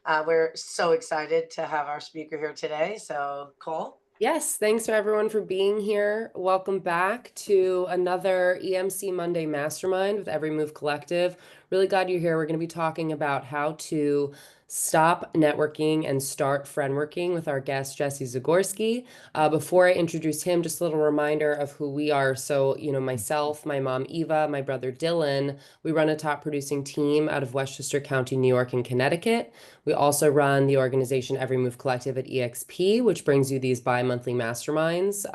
We're so excited to have our speaker here today. So, Cole. Yes, thanks for everyone for being here. Welcome back to another EMC Monday Mastermind with Every Move Collective. Really glad you're here. We're going to be talking about how to stop networking and start friendworking with our guest, Jesse Zagorsky. Before I introduce him, just a little reminder of who we are. So, myself, my mom, Eva, my brother, Dylan, we run a top producing team out of Westchester County, New York, and Connecticut. We also run the organization Every Move Collective at EXP, which brings you these bi-monthly masterminds.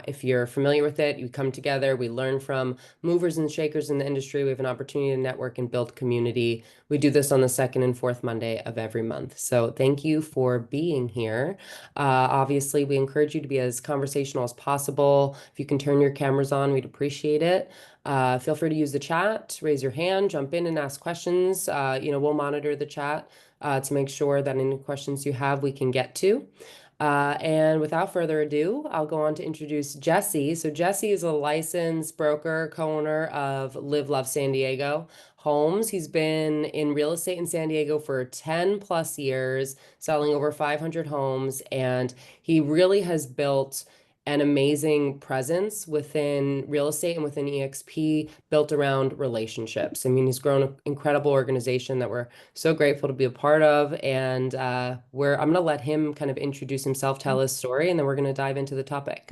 If you're familiar with it, you come together, we learn from movers and shakers in the industry. We have an opportunity to network and build community. We do this on the second and fourth Monday of every month. So thank you for being here. Obviously, we encourage you to be as conversational as possible. If you can turn your cameras on, we'd appreciate it. Feel free to use the chat, raise your hand, jump in and ask questions. We'll monitor the chat to make sure that any questions you have we can get to. And without further ado, I'll go on to introduce Jesse. So Jesse is a licensed broker, co-owner of Live Love San Diego Homes. He's been in real estate in San Diego for 10 plus years, selling over 500 homes, and he really has built an amazing presence within real estate and within EXP built around relationships. I mean, he's grown an incredible organization that we're so grateful to be a part of. And I'm going to let him kind of introduce himself, tell his story, and then we're going to dive into the topic.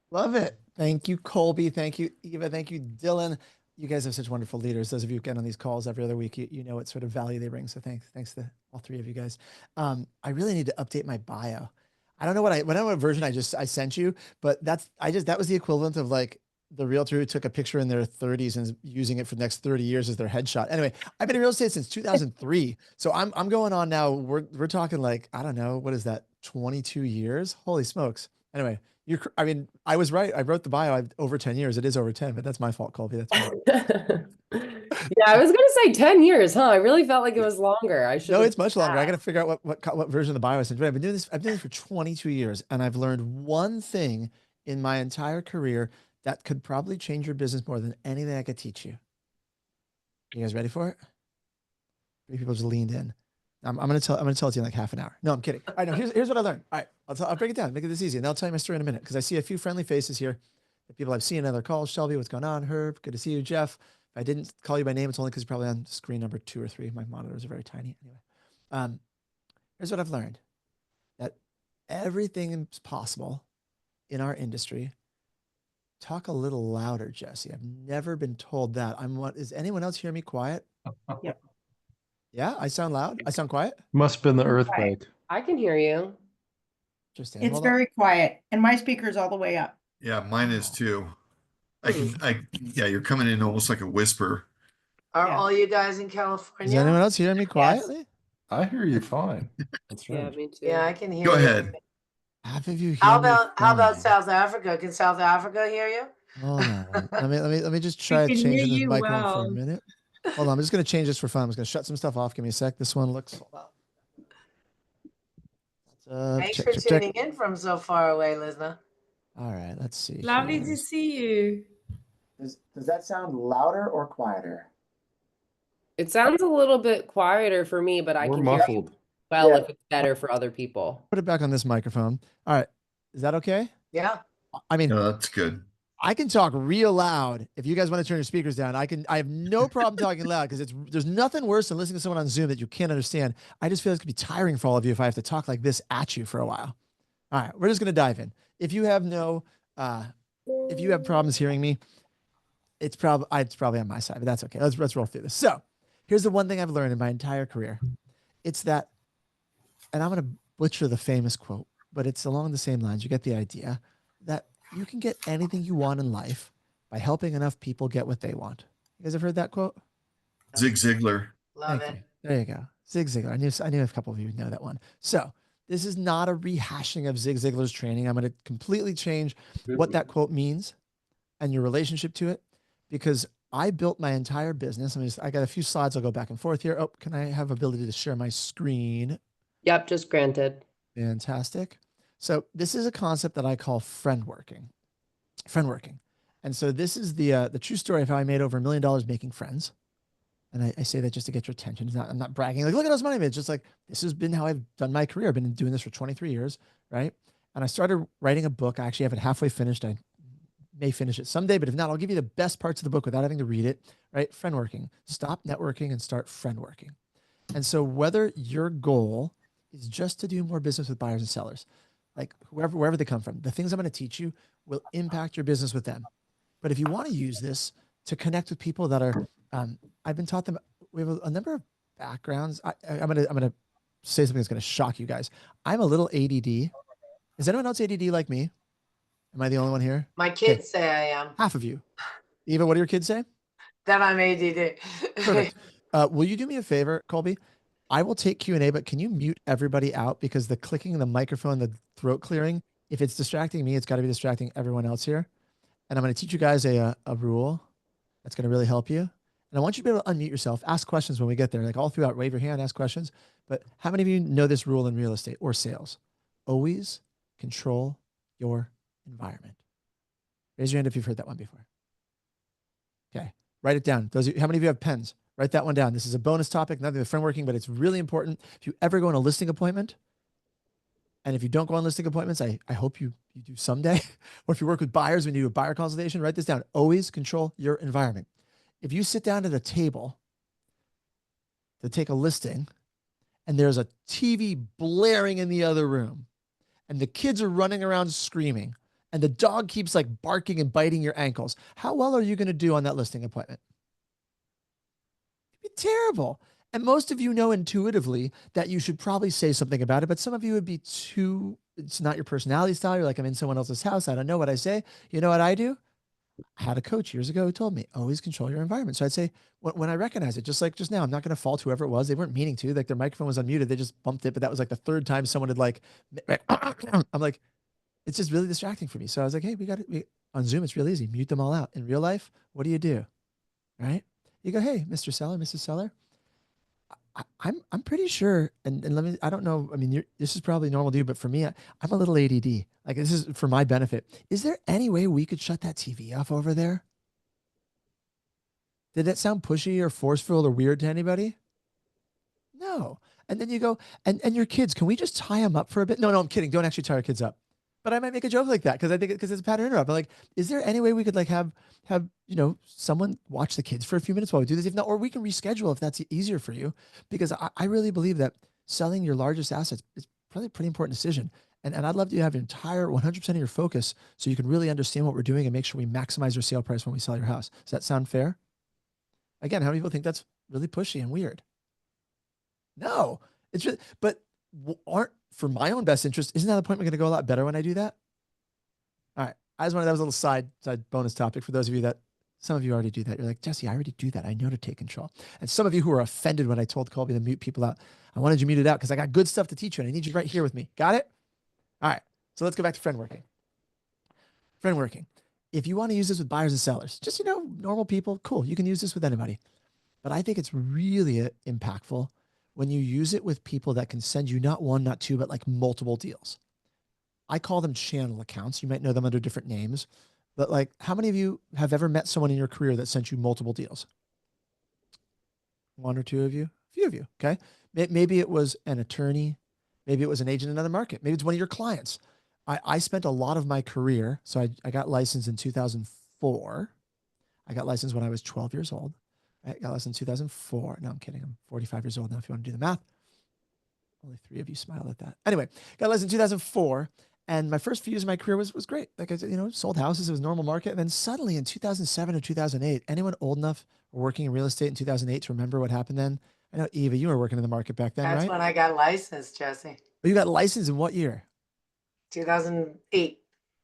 Love it. Thank you, Colby. Thank you, Eva. Thank you, Dylan. You guys have such wonderful leaders. Those of you who get on these calls every other week, you know what sort of value they bring. So thanks to all three of you guys. I really need to update my bio. I don't know what version I sent you, but that was the equivalent of like the realtor who took a picture in their 30s and is using it for the next 30 years as their headshot. Anyway, I've been in real estate since 2003. So I'm going on now. We're talking like, I don't know, what is that? 22 years? Holy smokes. Anyway, I was right. I wrote the bio. I've over 10 years. It is over 10, but that's my fault, Colby. That's fine. Yeah, I was going to say 10 years, huh? I really felt like it was longer. No, it's much longer. I got to figure out what version of the bio I sent. But I've been doing this for 22 years, and I've learned one thing in my entire career that could probably change your business more than anything I could teach you. You guys ready for it? Three people just leaned in. I'm gonna tell it to you in like half an hour. No, I'm kidding. All right, no, here's what I learned. All right, I'll break it down, make it this easy, and I'll tell you my story in a minute because I see a few friendly faces here. The people I've seen in other calls. Shelby, what's going on? Herb, good to see you. Jeff, if I didn't call you by name, it's only because you're probably on screen number 2 or 3. My monitors are very tiny. Anyway, here's what I've learned: that everything is possible in our industry. Talk a little louder, Jesse. I've never been told that. Is anyone else hearing me quiet? Yep. Yeah, I sound loud. I sound quiet. Must have been the earthquake. I can hear you. Interesting. It's very quiet, and my speaker's all the way up. Yeah, mine is too. Yeah, you're coming in almost like a whisper. Are all you guys in California? Is anyone else hearing me quietly? Yes. I hear you fine. That's right. Yeah, me too. Yeah, I can hear Go you. ahead. Half of you hear How me about fine. South Africa? Can South Africa hear you? Hold on. Let me just try changing this microphone for a minute. Hold on, I'm just gonna change this for fun. I'm just gonna shut some stuff off. Give me a sec. This one looks. Thanks for tuning in from so far away, Lizna. All right, let's see. Lovely to see you. Does that sound louder or quieter? It sounds a little bit quieter for me, but I We're can muffled. hear you well if it's better for other people. Put it back on this microphone. All right, is that okay? Yeah. I mean, No, that's good. I can talk real loud. If you guys want to turn your speakers down, I have no problem talking loud because there's nothing worse than listening to someone on Zoom that you can't understand. I just feel it's gonna be tiring for all of you if I have to talk like this at you for a while. All right, we're just gonna dive in. If you have problems hearing me, it's probably on my side, but that's okay. Let's roll through this. So here's the one thing I've learned in my entire career. It's that, and I'm gonna butcher the famous quote, but it's along the same lines. You get the idea that you can get anything you want in life by helping enough people get what they want. You guys have heard that quote? Zig Ziglar. Love Thank it. you. There you go. Zig Ziglar. I knew a couple of you know that one. So this is not a rehashing of Zig Ziglar's training. I'm going to completely change what that quote means and your relationship to it, because I built my entire business. I got a few slides. I'll go back and forth here. Oh, can I have ability to share my screen? Yep, just granted. Fantastic. So this is a concept that I call friendworking. And so this is the true story of how I made over $1 million making friends. And I say that just to get your attention. I'm not bragging. Like, look at those money made. It's just like, this has been how I've done my career. I've been doing this for 23 years. Right. And I started writing a book. I actually have it halfway finished. I may finish it someday, but if not, I'll give you the best parts of the book without having to read it. Right. Friendworking. Stop networking and start friendworking. And so whether your goal is just to do more business with buyers and sellers, like wherever they come from, the things I'm going to teach you will impact your business with them. But if you want to use this to connect with people that are, I've been taught them, we have a number of backgrounds. I'm gonna say something that's gonna shock you guys. I'm a little ADD. Is anyone else ADD like me? Am I the only one here? My Okay, kids say I am, half of you. Eva, what do your kids say? that I'm ADD. Perfect. Will you do me a favor, Colby? I will take Q&A, but can you mute everybody out? Because the clicking the microphone, the throat clearing, if it's distracting me, it's got to be distracting everyone else here. And I'm going to teach you guys a rule that's going to really help you. And I want you to be able to unmute yourself, ask questions when we get there, like all throughout, wave your hand, ask questions. But how many of you know this rule in real estate or sales? Always control your environment. Raise your hand if you've heard that one before. Okay, write it down. How many of you have pens? Write that one down. This is a bonus topic, nothing with friendworking, but it's really important. If you ever go on a listing appointment, and if you don't go on listing appointments, I hope you do someday. Or if you work with buyers when you do a buyer consultation, write this down. Always control your environment. If you sit down at a table to take a listing and there's a TV blaring in the other room and the kids are running around screaming and the dog keeps like barking and biting your ankles, how well are you going to do on that listing appointment? It'd be terrible. And most of you know intuitively that you should probably say something about it, but some of you would be it's not your personality style. You're like, I'm in someone else's house. I don't know what I say. You know what I do? I had a coach years ago who told me, always control your environment. So I'd say, when I recognize it, just like just now, I'm not going to fault whoever it was. They weren't meaning to, like their microphone was unmuted. They just bumped it. But that was like the third time someone had like, I'm like, it's just really distracting for me. So I was like, hey, on Zoom, it's real easy. Mute them all out. In real life, what do? Right? You go, hey, Mr. Seller, Mrs. Seller, I'm pretty sure, and let me, I don't know, I mean, this is probably normal to you, but for me, I'm a little ADD. Like, this is for my benefit. Is there any way we could shut that TV off over there? Did that sound pushy or forceful or weird to anybody? No. And then you go, and your kids, can we just tie them up for a bit? No, I'm kidding. Don't actually tie our kids up. But I might make a joke like that because I think because it's a pattern interrupt. But like, is there any way we could like have someone watch the kids for a few minutes while we do this? If not, or we can reschedule if that's easier for you. Because I really believe that selling your largest assets is probably a pretty important decision. And I'd love to have your entire 100% of your focus so you can really understand what we're doing and make sure we maximize your sale price when we sell your house. Does that sound fair? Again, how many people think that's really pushy and weird? No, it's really, but for my own best interest, isn't that appointment going to go a lot better when I do that? All right. I just wanted, that was a little side bonus topic for those of you that, some of you already do that. You're like, Jesse, I already do that. I know to take control. And some of you who are offended when I told Colby to mute people out, I wanted you muted out because I got good stuff to teach you and I need you right here with me. Got it? All right. So let's go back to friendworking. Friendworking. If you want to use this with buyers and sellers, just, normal people, cool. You can use this with anybody. But I think it's really impactful when you use it with people that can send you not one, not two, but like multiple deals. I call them channel accounts. You might know them under different names, but like, how many of you have ever met someone in your career that sent you multiple deals? One or two of you? A few of you, okay? Maybe it was an attorney. Maybe it was an agent in another market. Maybe it's one of your clients. I spent a lot of my career. So I got licensed in 2004. I got licensed when I was 12 years old. I got licensed in 2004. No, I'm kidding. I'm 45 years old now, if you want to do the math. Only 3 of you smiled at that. Anyway, got licensed in 2004. And my first few years of my career was great. Like I said, sold houses. It was a normal market. And then suddenly in 2007 or 2008, anyone old enough or working in real estate in 2008 to remember what happened then? I know, Eva, you were working in the market back then, That's right? when I got licensed, Jesse. Oh, you got licensed in what year? 2008.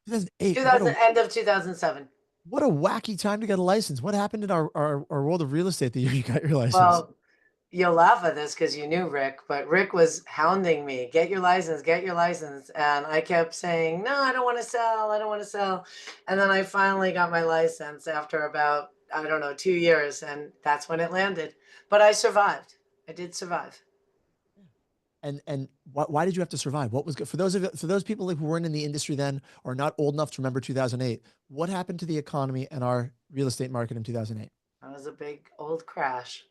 2008. 2000, end of 2007. What a wacky time to get a license. What happened in our world of real estate the year you got your license? Well, you'll laugh at this because you knew Rick, but Rick was hounding me, get your license, get your license. And I kept saying, no, I don't want to sell. I don't want to sell. And then I finally got my license after about, 2 years. And that's when it landed. But I survived. I did survive. And why did you have to survive? What was good for those people who weren't in the industry then or not old enough to remember 2008? What happened to the economy and our real estate market in 2008? That was a big old crash.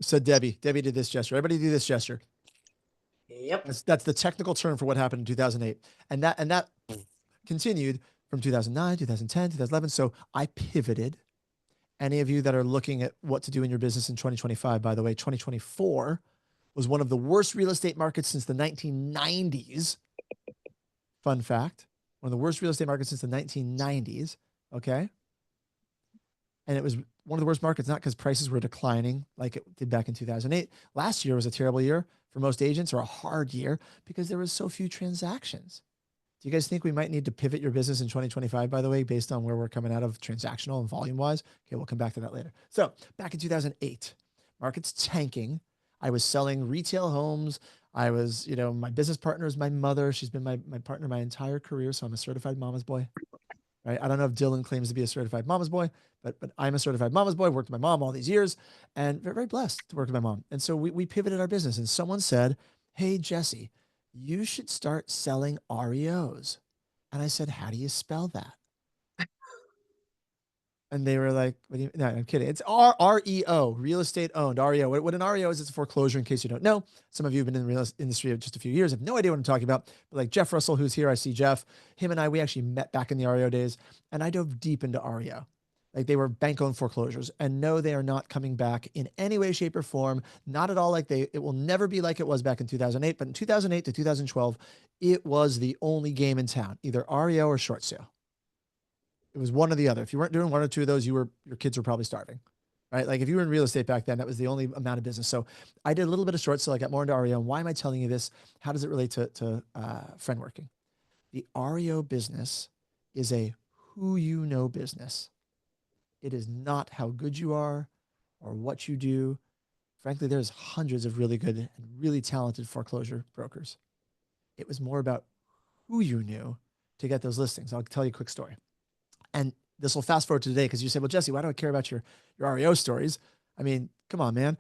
Said Debbie. Debbie did this gesture. Everybody do this gesture. Yep. That's the technical term for what happened in 2008. And that continued from 2009, 2010, 2011. So I pivoted. Any of you that are looking at what to do in your business in 2025, by the way, 2024 was one of the worst real estate markets since the 1990s. Fun fact, one of the worst real estate markets since the 1990s. Okay. And it was one of the worst markets, not because prices were declining like it did back in 2008. Last year was a terrible year for most agents, or a hard year, because there was so few transactions. Do you guys think we might need to pivot your business in 2025, by the way, based on where we're coming out of transactional and volume wise? Okay, we'll come back to that later. So back in 2008, market's tanking. I was selling retail homes. I was, my business partner is my mother. She's been my partner my entire career. So I'm a certified mama's boy, right? I don't know if Dylan claims to be a certified mama's boy, but I'm a certified mama's boy. Worked with my mom all these years, and very, very blessed to work with my mom. And so we pivoted our business, and someone said, "Hey, Jesse, you should start selling REOs." And I said, "How do you spell that?" And they were like, "What do you?" No, I'm kidding. It's REO, real estate owned. REO. What an REO is, it's a foreclosure. In case you don't know, some of you have been in the real industry of just a few years, have no idea what I'm talking about. But like Jeff Russell, who's here, I see Jeff. Him and I, we actually met back in the REO days, and I dove deep into REO. Like, they were bank-owned foreclosures, and no, they are not coming back in any way, shape, or form. Not at all. It will never be like it was back in 2008. But in 2008 to 2012, it was the only game in town, either REO or short sale. It was one or the other. If you weren't doing one or two of those, your kids were probably starving, right? Like, if you were in real estate back then, that was the only amount of business. So I did a little bit of short sale. I got more into REO. And why am I telling you this? How does it relate to Friendworking? The REO business is a who you know business. It is not how good you are or what you do. Frankly, there's hundreds of really good and really talented foreclosure brokers. It was more about who you knew to get those listings. I'll tell you a quick story. And this will fast forward to today, because you said, "Well, Jesse, why do I care about your REO stories? I mean, come on, man.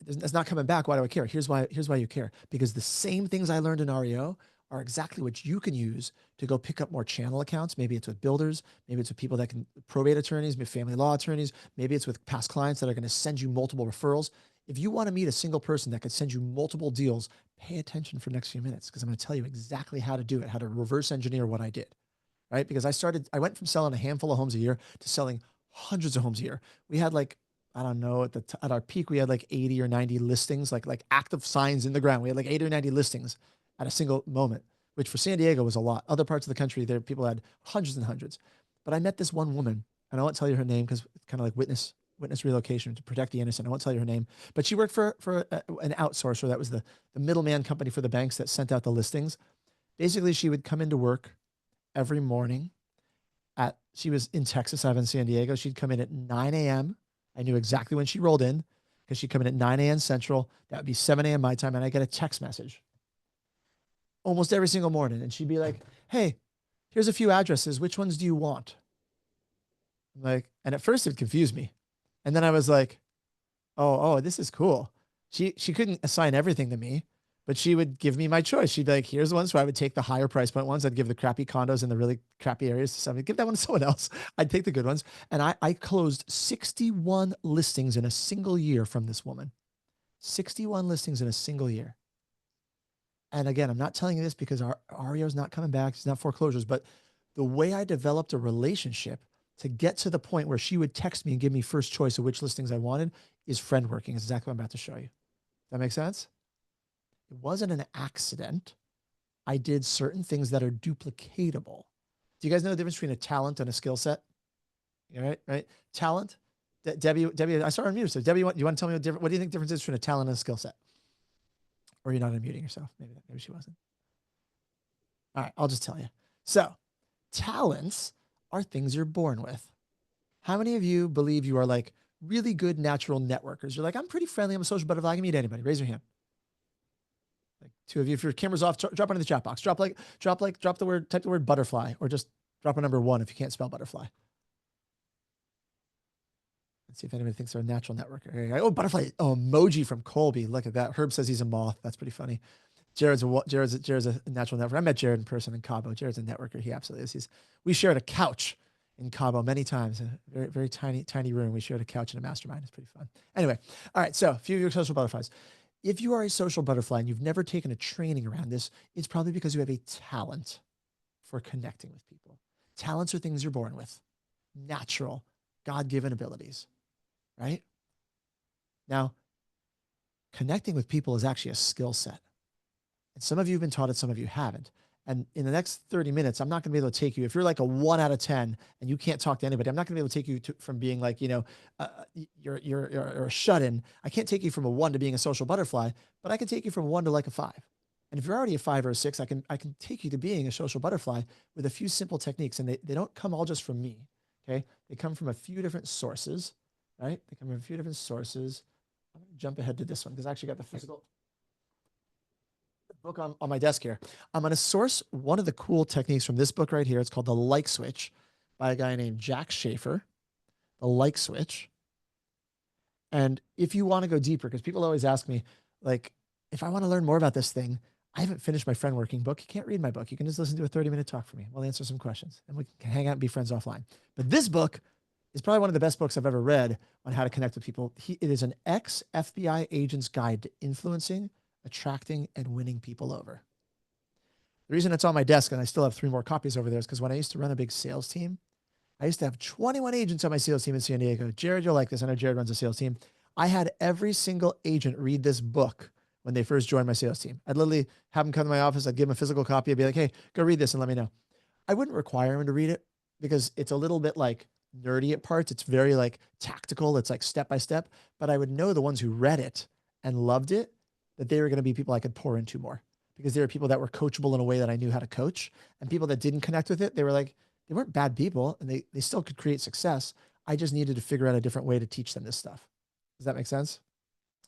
It's not coming back. Why do I care?" Here's why you care. Because the same things I learned in REO are exactly what you can use to go pick up more channel accounts. Maybe it's with builders. Maybe it's with people that can, probate attorneys, maybe family law attorneys. Maybe it's with past clients that are going to send you multiple referrals. If you want to meet a single person that could send you multiple deals, pay attention for the next few minutes, because I'm going to tell you exactly how to do it, how to reverse engineer what I did. Right? Because I went from selling a handful of homes a year to selling hundreds of homes a year. We had like, I don't know, at our peak, we had like 80 or 90 listings, like active signs in the ground. We had like 80 or 90 listings at a single moment, which for San Diego was a lot. Other parts of the country, there people had hundreds and hundreds. But I met this one woman, and I won't tell you her name because it's kind of like witness relocation to protect the innocent. I won't tell you her name, but she worked for an outsourcer. That was the middleman company for the banks that sent out the listings. Basically, she would come into work every morning she was in Texas, I was in San Diego. She'd come in at 9 a.m. I knew exactly when she rolled in, because she'd come in at 9 a.m. Central. That would be 7 a.m. my time. And I get a text message almost every single morning. And she'd be like, "Hey, here's a few addresses. Which ones do you want?" I'm like, and at first it confused me. And then I was like, oh, this is cool. She couldn't assign everything to me, but she would give me my choice. She'd be like, "Here's the ones." So I would take the higher price point ones. I'd give the crappy condos in the really crappy areas to somebody. Give that one to someone else. I'd take the good ones. And I closed 61 listings in a single year from this woman. 61 listings in a single year. And again, I'm not telling you this because our REO is not coming back. It's not foreclosures. But the way I developed a relationship to get to the point where she would text me and give me first choice of which listings I wanted is Friendworking. Is exactly what I'm about to show you. Does that make sense? It wasn't an accident. I did certain things that are duplicatable. Do you guys know the difference between a talent and a skill set? All right, right? Talent. Debbie, I saw her unmute. So Debbie, you want to tell me what do you think the difference is between a talent and a skill set? Or you're not unmuting yourself? Maybe she wasn't. All right, I'll just tell you. So talents are things you're born with. How many of you believe you are like really good natural networkers? You're like, "I'm pretty friendly. I'm a social butterfly. I can meet anybody." Raise your hand. Like, two of you. If your camera's off, drop it in the chat box. Drop the word, type the word butterfly, or just drop a number 1 if you can't spell butterfly. Let's see if anybody thinks they're a natural networker. Here you go. Oh, butterfly. Oh, emoji from Colby. Look at that. Herb says he's a moth. That's pretty funny. Jared's a natural networker. I met Jared in person in Cabo. Jared's a networker. He absolutely is. We shared a couch in Cabo many times. A very, very tiny room. We shared a couch and a mastermind. It's pretty fun. Anyway, all right. So a few of your social butterflies. If you are a social butterfly and you've never taken a training around this, it's probably because you have a talent for connecting with people. Talents are things you're born with, natural, God-given abilities, right? Now, connecting with people is actually a skill set. And some of you have been taught it, some of you haven't. And in the next 30 minutes, I'm not going to be able to take you, if you're like a 1 out of 10 and you can't talk to anybody, I'm not going to be able to take you from being like, you're a shut-in. I can't take you from a 1 to being a social butterfly, but I can take you from 1 to like a 5. And if you're already a 5 or a 6, I can take you to being a social butterfly with a few simple techniques. And they don't come all just from me, okay? They come from a few different sources, right? They come from a few different sources. I'm going to jump ahead to this one because I actually got the physical book on my desk here. I'm going to source one of the cool techniques from this book right here. It's called The Like Switch by a guy named Jack Schaefer. The Like Switch. And if you want to go deeper, because people always ask me, like, if I want to learn more about this thing, I haven't finished my Friendworking book. You can't read my book. You can just listen to a 30-minute talk from me. We'll answer some questions and we can hang out and be friends offline. But this book is probably one of the best books I've ever read on how to connect with people. It is an ex-FBI agent's guide to influencing, attracting, and winning people over. The reason it's on my desk, and I still have 3 more copies over there, is because when I used to run a big sales team, I used to have 21 agents on my sales team in San Diego. Jared, you'll like this. I know Jared runs a sales team. I had every single agent read this book when they first joined my sales team. I'd literally have them come to my office. I'd give them a physical copy. I'd be like, hey, go read this and let me know. I wouldn't require them to read it because it's a little bit like nerdy at parts. It's very like tactical. It's like step by step, but I would know the ones who read it and loved it, that they were going to be people I could pour into more, because there were people that were coachable in a way that I knew how to coach, and people that didn't connect with it, they were like, they weren't bad people and they still could create success. I just needed to figure out a different way to teach them this stuff. Does that make sense?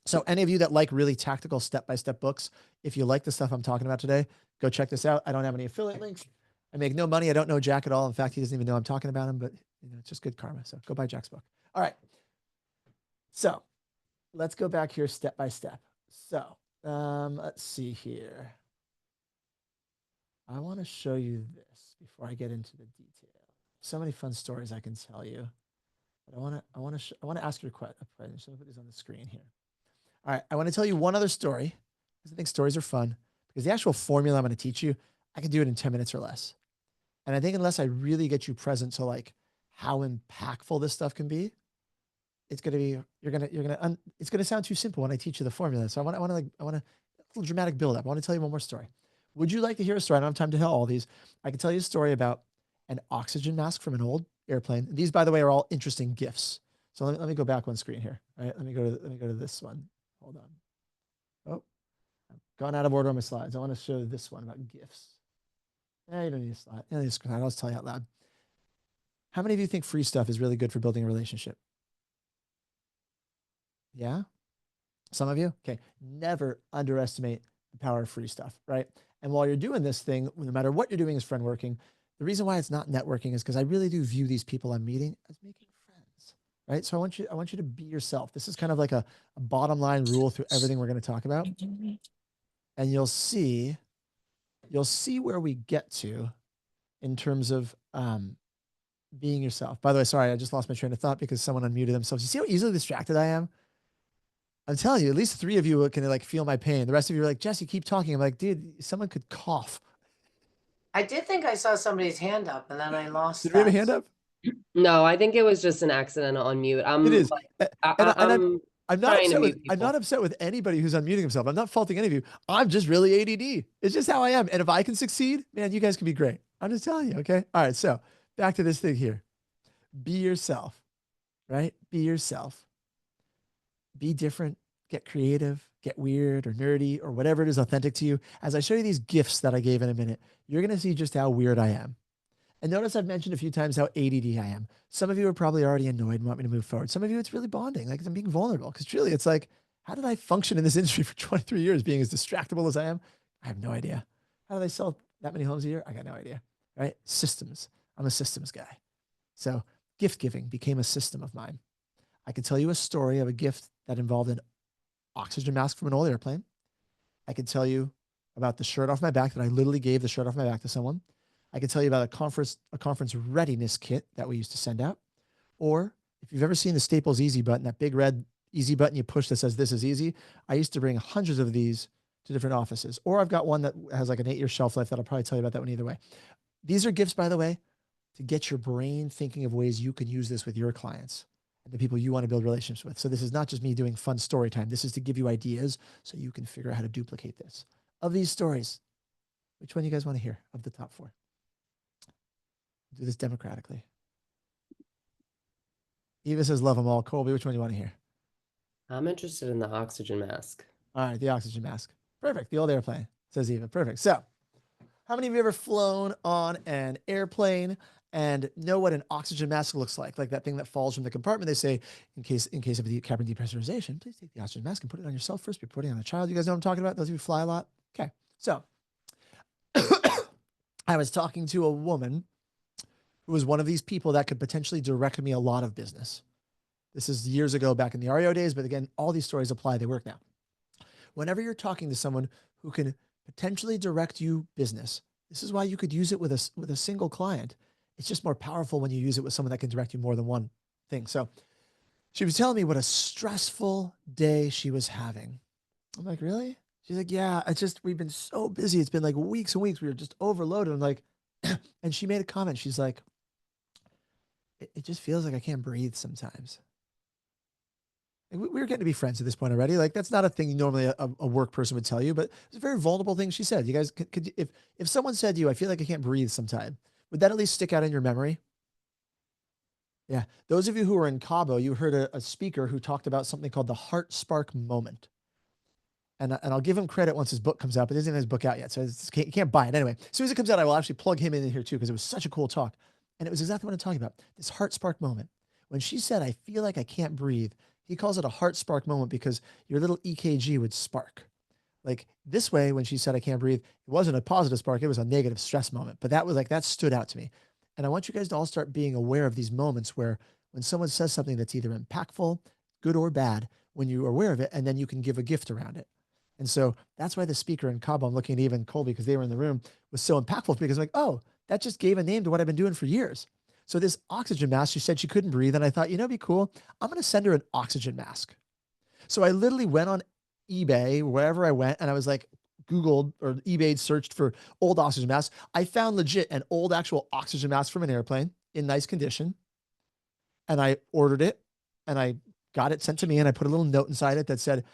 So any of you that like really tactical step-by-step books, if you like the stuff I'm talking about today, go check this out. I don't have any affiliate links. I make no money. I don't know Jack at all. In fact, he doesn't even know I'm talking about him, but it's just good karma. So go buy Jack's book. All right. So let's go back here step by step. So let's see here. I want to show you this before I get into the detail. So many fun stories I can tell you, but I want to ask you a question. So let me put this on the screen here. All right, I want to tell you one other story, because I think stories are fun, because the actual formula I'm going to teach you, I can do it in 10 minutes or less. And I think unless I really get you present to like how impactful this stuff can be, it's going to be, it's going to sound too simple when I teach you the formula. So I want a little dramatic build up. I want to tell you one more story. Would you like to hear a story? I don't have time to tell all these. I can tell you a story about an oxygen mask from an old airplane. These, by the way, are all interesting gifts. So let me go back one screen here. All right, let me go to this one. Hold on. Oh, I've gone out of order on my slides. I want to show this one about gifts. You don't need a slide. You don't need a slide. I'll just tell you out loud. How many of you think free stuff is really good for building a relationship? Yeah? Some of you? Okay. Never underestimate the power of free stuff, right? And while you're doing this thing, no matter what you're doing as Friendworking, the reason why it's not networking is because I really do view these people I'm meeting as making friends, right? So I want you to be yourself. This is kind of like a bottom line rule through everything we're going to talk about. And you'll see where we get to in terms of being yourself. By the way, sorry, I just lost my train of thought because someone unmuted themselves. You see how easily distracted I am? I'm telling you, at least 3 of you can like feel my pain. The rest of you are like, Jesse, keep talking. I'm like, dude, someone could cough. I did think I saw somebody's hand up and then I lost Did we have a hand up? No, I think it was just an accident on mute. It is. I'm not trying to upset mute with, I'm not upset with anybody who's unmuting himself. I'm not faulting any of you. I'm just really ADD. It's just how I am. And if I can succeed, man, you guys can be great. I'm just telling you. Okay. All right. So back to this thing here. Be yourself, right? Be yourself. Be different. Get creative, get weird or nerdy or whatever it is authentic to you. As I show you these gifts that I gave in a minute, you're going to see just how weird I am. And notice I've mentioned a few times how ADD I am. Some of you are probably already annoyed and want me to move forward. Some of you, it's really bonding. Like I'm being vulnerable, because truly it's like, how did I function in this industry for 23 years being as distractible as I am? I have no idea. How do they sell that many homes a year? I got no idea, right? Systems. I'm a systems guy. So gift giving became a system of mine. I could tell you a story of a gift that involved an oxygen mask from an old airplane. I could tell you about the shirt off my back that I literally gave the shirt off my back to someone. I can tell you about a conference readiness kit that we used to send out. Or if you've ever seen the Staples Easy button, that big red easy button you push that says this is easy, I used to bring hundreds of these to different offices. Or I've got one that has like an 8-year shelf life that I'll probably tell you about that one either way. These are gifts, by the way, to get your brain thinking of ways you can use this with your clients and the people you want to build relationships with. So this is not just me doing fun story time. This is to give you ideas so you can figure out how to duplicate this. Of these stories, which one do you guys want to hear of the top 4? Do this democratically. Eva says, love them all. Colby, which one do you want to hear? I'm interested in the oxygen mask. All right, the oxygen mask. Perfect. The old airplane, says Eva. Perfect. So how many of you ever flown on an airplane and know what an oxygen mask looks like? Like that thing that falls from the compartment. They say, in case of the cabin depressurization, please take the oxygen mask and put it on yourself first before putting it on a child. You guys know what I'm talking about? Those of you who fly a lot? Okay. So I was talking to a woman who was one of these people that could potentially direct me a lot of business. This is years ago back in the REO days, but again, all these stories apply. They work now. Whenever you're talking to someone who can potentially direct you business, this is why you could use it with a single client. It's just more powerful when you use it with someone that can direct you more than one thing. So she was telling me what a stressful day she was having. I'm like, really? She's like, yeah, we've been so busy. It's been like weeks and weeks. We were just overloaded. I'm like, and she made a comment. She's like, it just feels like I can't breathe sometimes. And we were getting to be friends at this point already. Like that's not a thing normally a work person would tell you, but it's a very vulnerable thing she said. You guys could if someone said to you, I feel like I can't breathe sometime, would that at least stick out in your memory? Yeah. Those of you who are in Cabo, you heard a speaker who talked about something called the heart spark moment. And I'll give him credit once his book comes out, but he doesn't have his book out yet. So you can't buy it. Anyway, as soon as it comes out, I will actually plug him in here too, because it was such a cool talk. And it was exactly what I'm talking about. This heart spark moment. When she said, I feel like I can't breathe, he calls it a heart spark moment because your little EKG would spark. Like this way, when she said, I can't breathe, it wasn't a positive spark. It was a negative stress moment. But that stood out to me. And I want you guys to all start being aware of these moments where when someone says something that's either impactful, good or bad, when you are aware of it, and then you can give a gift around it. And so that's why the speaker in Cabo, I'm looking at Eva and Colby because they were in the room, was so impactful because I'm like, oh, that just gave a name to what I've been doing for years. So this oxygen mask, she said she couldn't breathe. And I thought, it'd be cool. I'm going to send her an oxygen mask. So I literally went on eBay, wherever I went, and I was like, Googled or eBay searched for old oxygen masks. I found legit an old actual oxygen mask from an airplane in nice condition. And I ordered it and I got it sent to me and I put a little note inside it that said,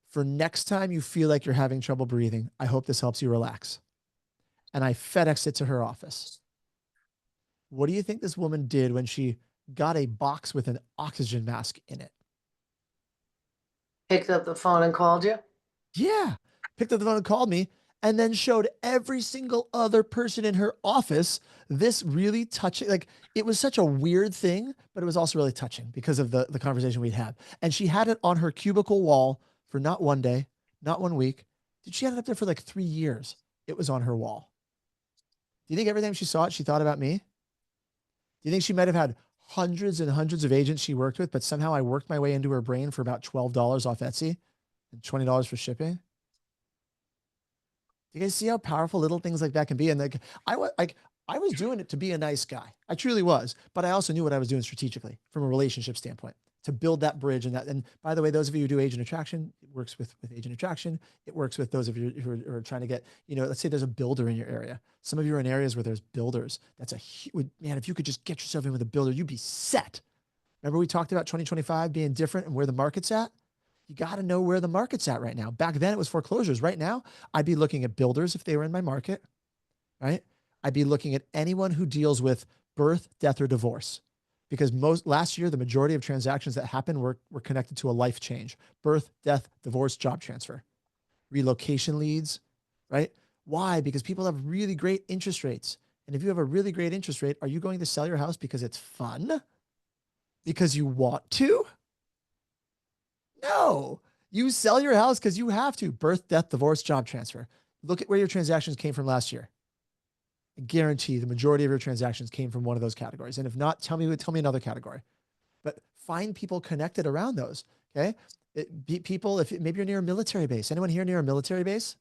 for next time you feel like you're having trouble breathing, I hope this helps you relax. And I FedExed it to her office. What do you think this woman did when she got a box with an oxygen mask in it? Picked up the phone and called you? Yeah. Picked up the phone and called me and then showed every single other person in her office this really touching, like it was such a weird thing, but it was also really touching because of the conversation we'd had. And she had it on her cubicle wall for not one day, not 1 week. She had it up there for like 3 years. It was on her wall. Do you think every time she saw it, she thought about me? Do you think she might have had hundreds and hundreds of agents she worked with, but somehow I worked my way into her brain for about $12 off Etsy and $20 for shipping? Do you guys see how powerful little things like that can be? And like I was doing it to be a nice guy. I truly was, but I also knew what I was doing strategically from a relationship standpoint to build that bridge. And by the way, those of you who do agent attraction, it works with agent attraction. It works with those of you who are trying to get, let's say there's a builder in your area. Some of you are in areas where there's builders. That's man, if you could just get yourself in with a builder, you'd be set. Remember we talked about 2025 being different and where the market's at? You got to know where the market's at right now. Back then it was foreclosures. Right now, I'd be looking at builders if they were in my market, right? I'd be looking at anyone who deals with birth, death, or divorce. Because last year, the majority of transactions that happened were connected to a life change: birth, death, divorce, job transfer, relocation leads, right? Why? Because people have really great interest rates. And if you have a really great interest rate, are you going to sell your house because it's fun? Because you want to? No, you sell your house because you have to. Birth, death, divorce, job transfer. Look at where your transactions came from last year. I guarantee the majority of your transactions came from one of those categories. And if not, tell me another category. But find people connected around those. Okay. People, maybe you're near a military base. Anyone here near a military base?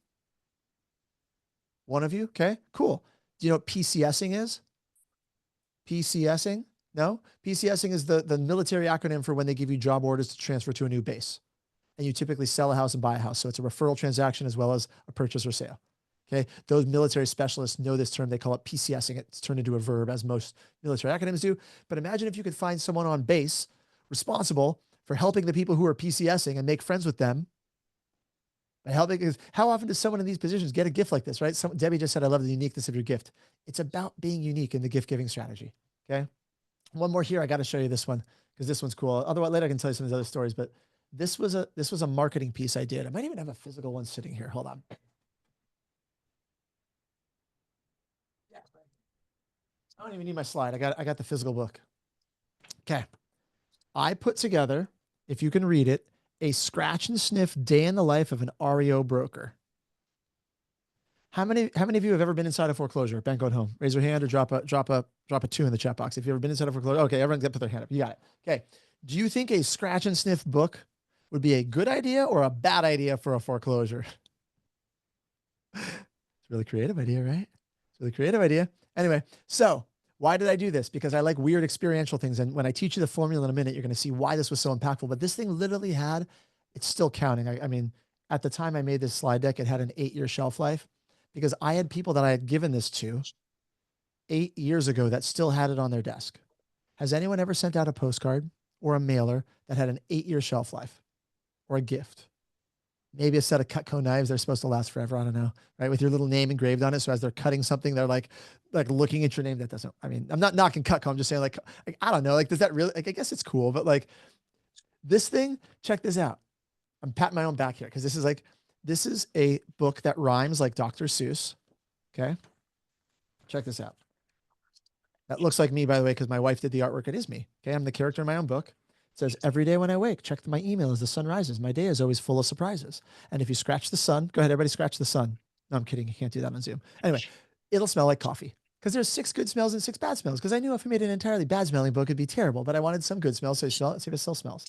One of you? Okay, cool. Do you know what PCSing is? PCSing? No? PCSing is the military acronym for when they give you job orders to transfer to a new base. And you typically sell a house and buy a house. So it's a referral transaction as well as a purchase or sale. Okay. Those military specialists know this term. They call it PCSing. It's turned into a verb, as most military acronyms do. But imagine if you could find someone on base responsible for helping the people who are PCSing and make friends with them. By helping, how often does someone in these positions get a gift like this, right? Debbie just said, I love the uniqueness of your gift. It's about being unique in the gift giving strategy. Okay. One more here. I got to show you this one because this one's cool. Otherwise, later I can tell you some of these other stories, but this was a marketing piece I did. I might even have a physical one sitting here. Hold on. I don't even need my slide. I got the physical book. Okay. I put together, if you can read it, a scratch and sniff day in the life of an REO broker. How many of you have ever been inside a foreclosure? Bank going home. Raise your hand or drop a 2 in the chat box. If you've ever been inside a foreclosure, okay, everyone put their hand up. You got it. Okay. Do you think a scratch and sniff book would be a good idea or a bad idea for a foreclosure? It's a really creative idea, right? It's a really creative idea. Anyway, so why did I do this? Because I like weird experiential things. And when I teach you the formula in a minute, you're going to see why this was so impactful. But this thing literally it's still counting. I mean, at the time I made this slide deck, it had an 8-year shelf life because I had people that I had given this to 8 years ago that still had it on their desk. Has anyone ever sent out a postcard or a mailer that had an 8-year shelf life or a gift? Maybe a set of Cutco knives. They're supposed to last forever. I don't know. Right. With your little name engraved on it. So as they're cutting something, they're like looking at your name. That doesn't, I mean, I'm not knocking Cutco. I'm just saying like, I don't know. Like, does that really, like, I guess it's cool, but like this thing, check this out. I'm patting my own back here. Cause this is a book that rhymes like Dr. Seuss. Okay. Check this out. That looks like me, by the way, because my wife did the artwork. It is me. Okay. I'm the character in my own book. It says, every day when I wake, check my email as the sun rises. My day is always full of surprises. And if you scratch the sun, go ahead, everybody scratch the sun. No, I'm kidding. You can't do that on Zoom. Anyway, it'll smell like coffee because there's 6 good smells and 6 bad smells. Because I knew if I made an entirely bad smelling book, it'd be terrible, but I wanted some good smells. So I smell it, see if it still smells.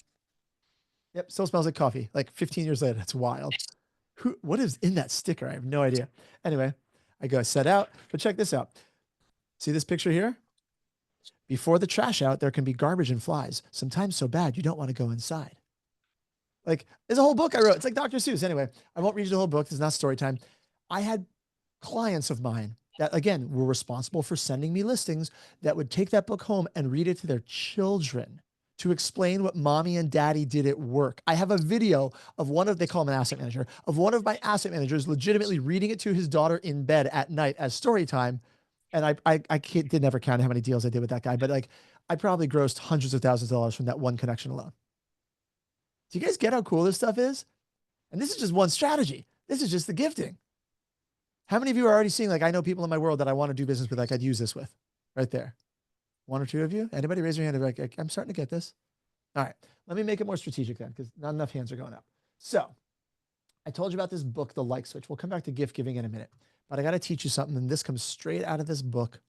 Yep. Still smells like coffee. Like 15 years later. That's wild. What is in that sticker? I have no idea. Anyway, I go set out, but check this out. See this picture here? Before the trash out, there can be garbage and flies, sometimes so bad you don't want to go inside. Like, there's a whole book I wrote. It's like Dr. Seuss. Anyway, I won't read you the whole book. This is not story time. I had clients of mine that, again, were responsible for sending me listings that would take that book home and read it to their children to explain what mommy and daddy did at work. I have a video of they call him an asset manager, of one of my asset managers legitimately reading it to his daughter in bed at night as story time. And I did never count how many deals I did with that guy, but like I probably grossed hundreds of thousands of dollars from that one connection alone. Do you guys get how cool this stuff is? And this is just one strategy. This is just the gifting. How many of you are already seeing, like, I know people in my world that I want to do business with, like I'd use this with right there. 1 or 2 of you, anybody raise your hand? Like, I'm starting to get this. All right. Let me make it more strategic then, because not enough hands are going up. So I told you about this book, The Like Switch. We'll come back to gift giving in a minute. But I got to teach you something, and this comes straight out of this book.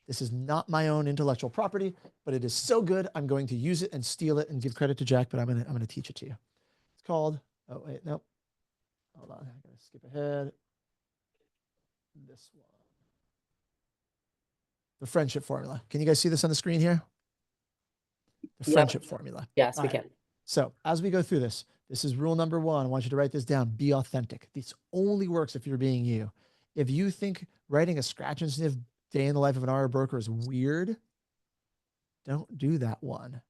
This is not my own intellectual property, but it is so good, I'm going to use it and steal it and give credit to Jack, but I'm gonna teach it to you. It's called, oh wait, nope. Hold on, I gotta skip ahead. This one. The friendship formula. Can you guys see this on the screen here? The friendship formula. Yes, All we right. can. So as we go through this is rule number 1. I want you to write this down. Be authentic. This only works if you're being you. If you think writing a scratch and sniff day in the life of an RA broker is weird, don't do that one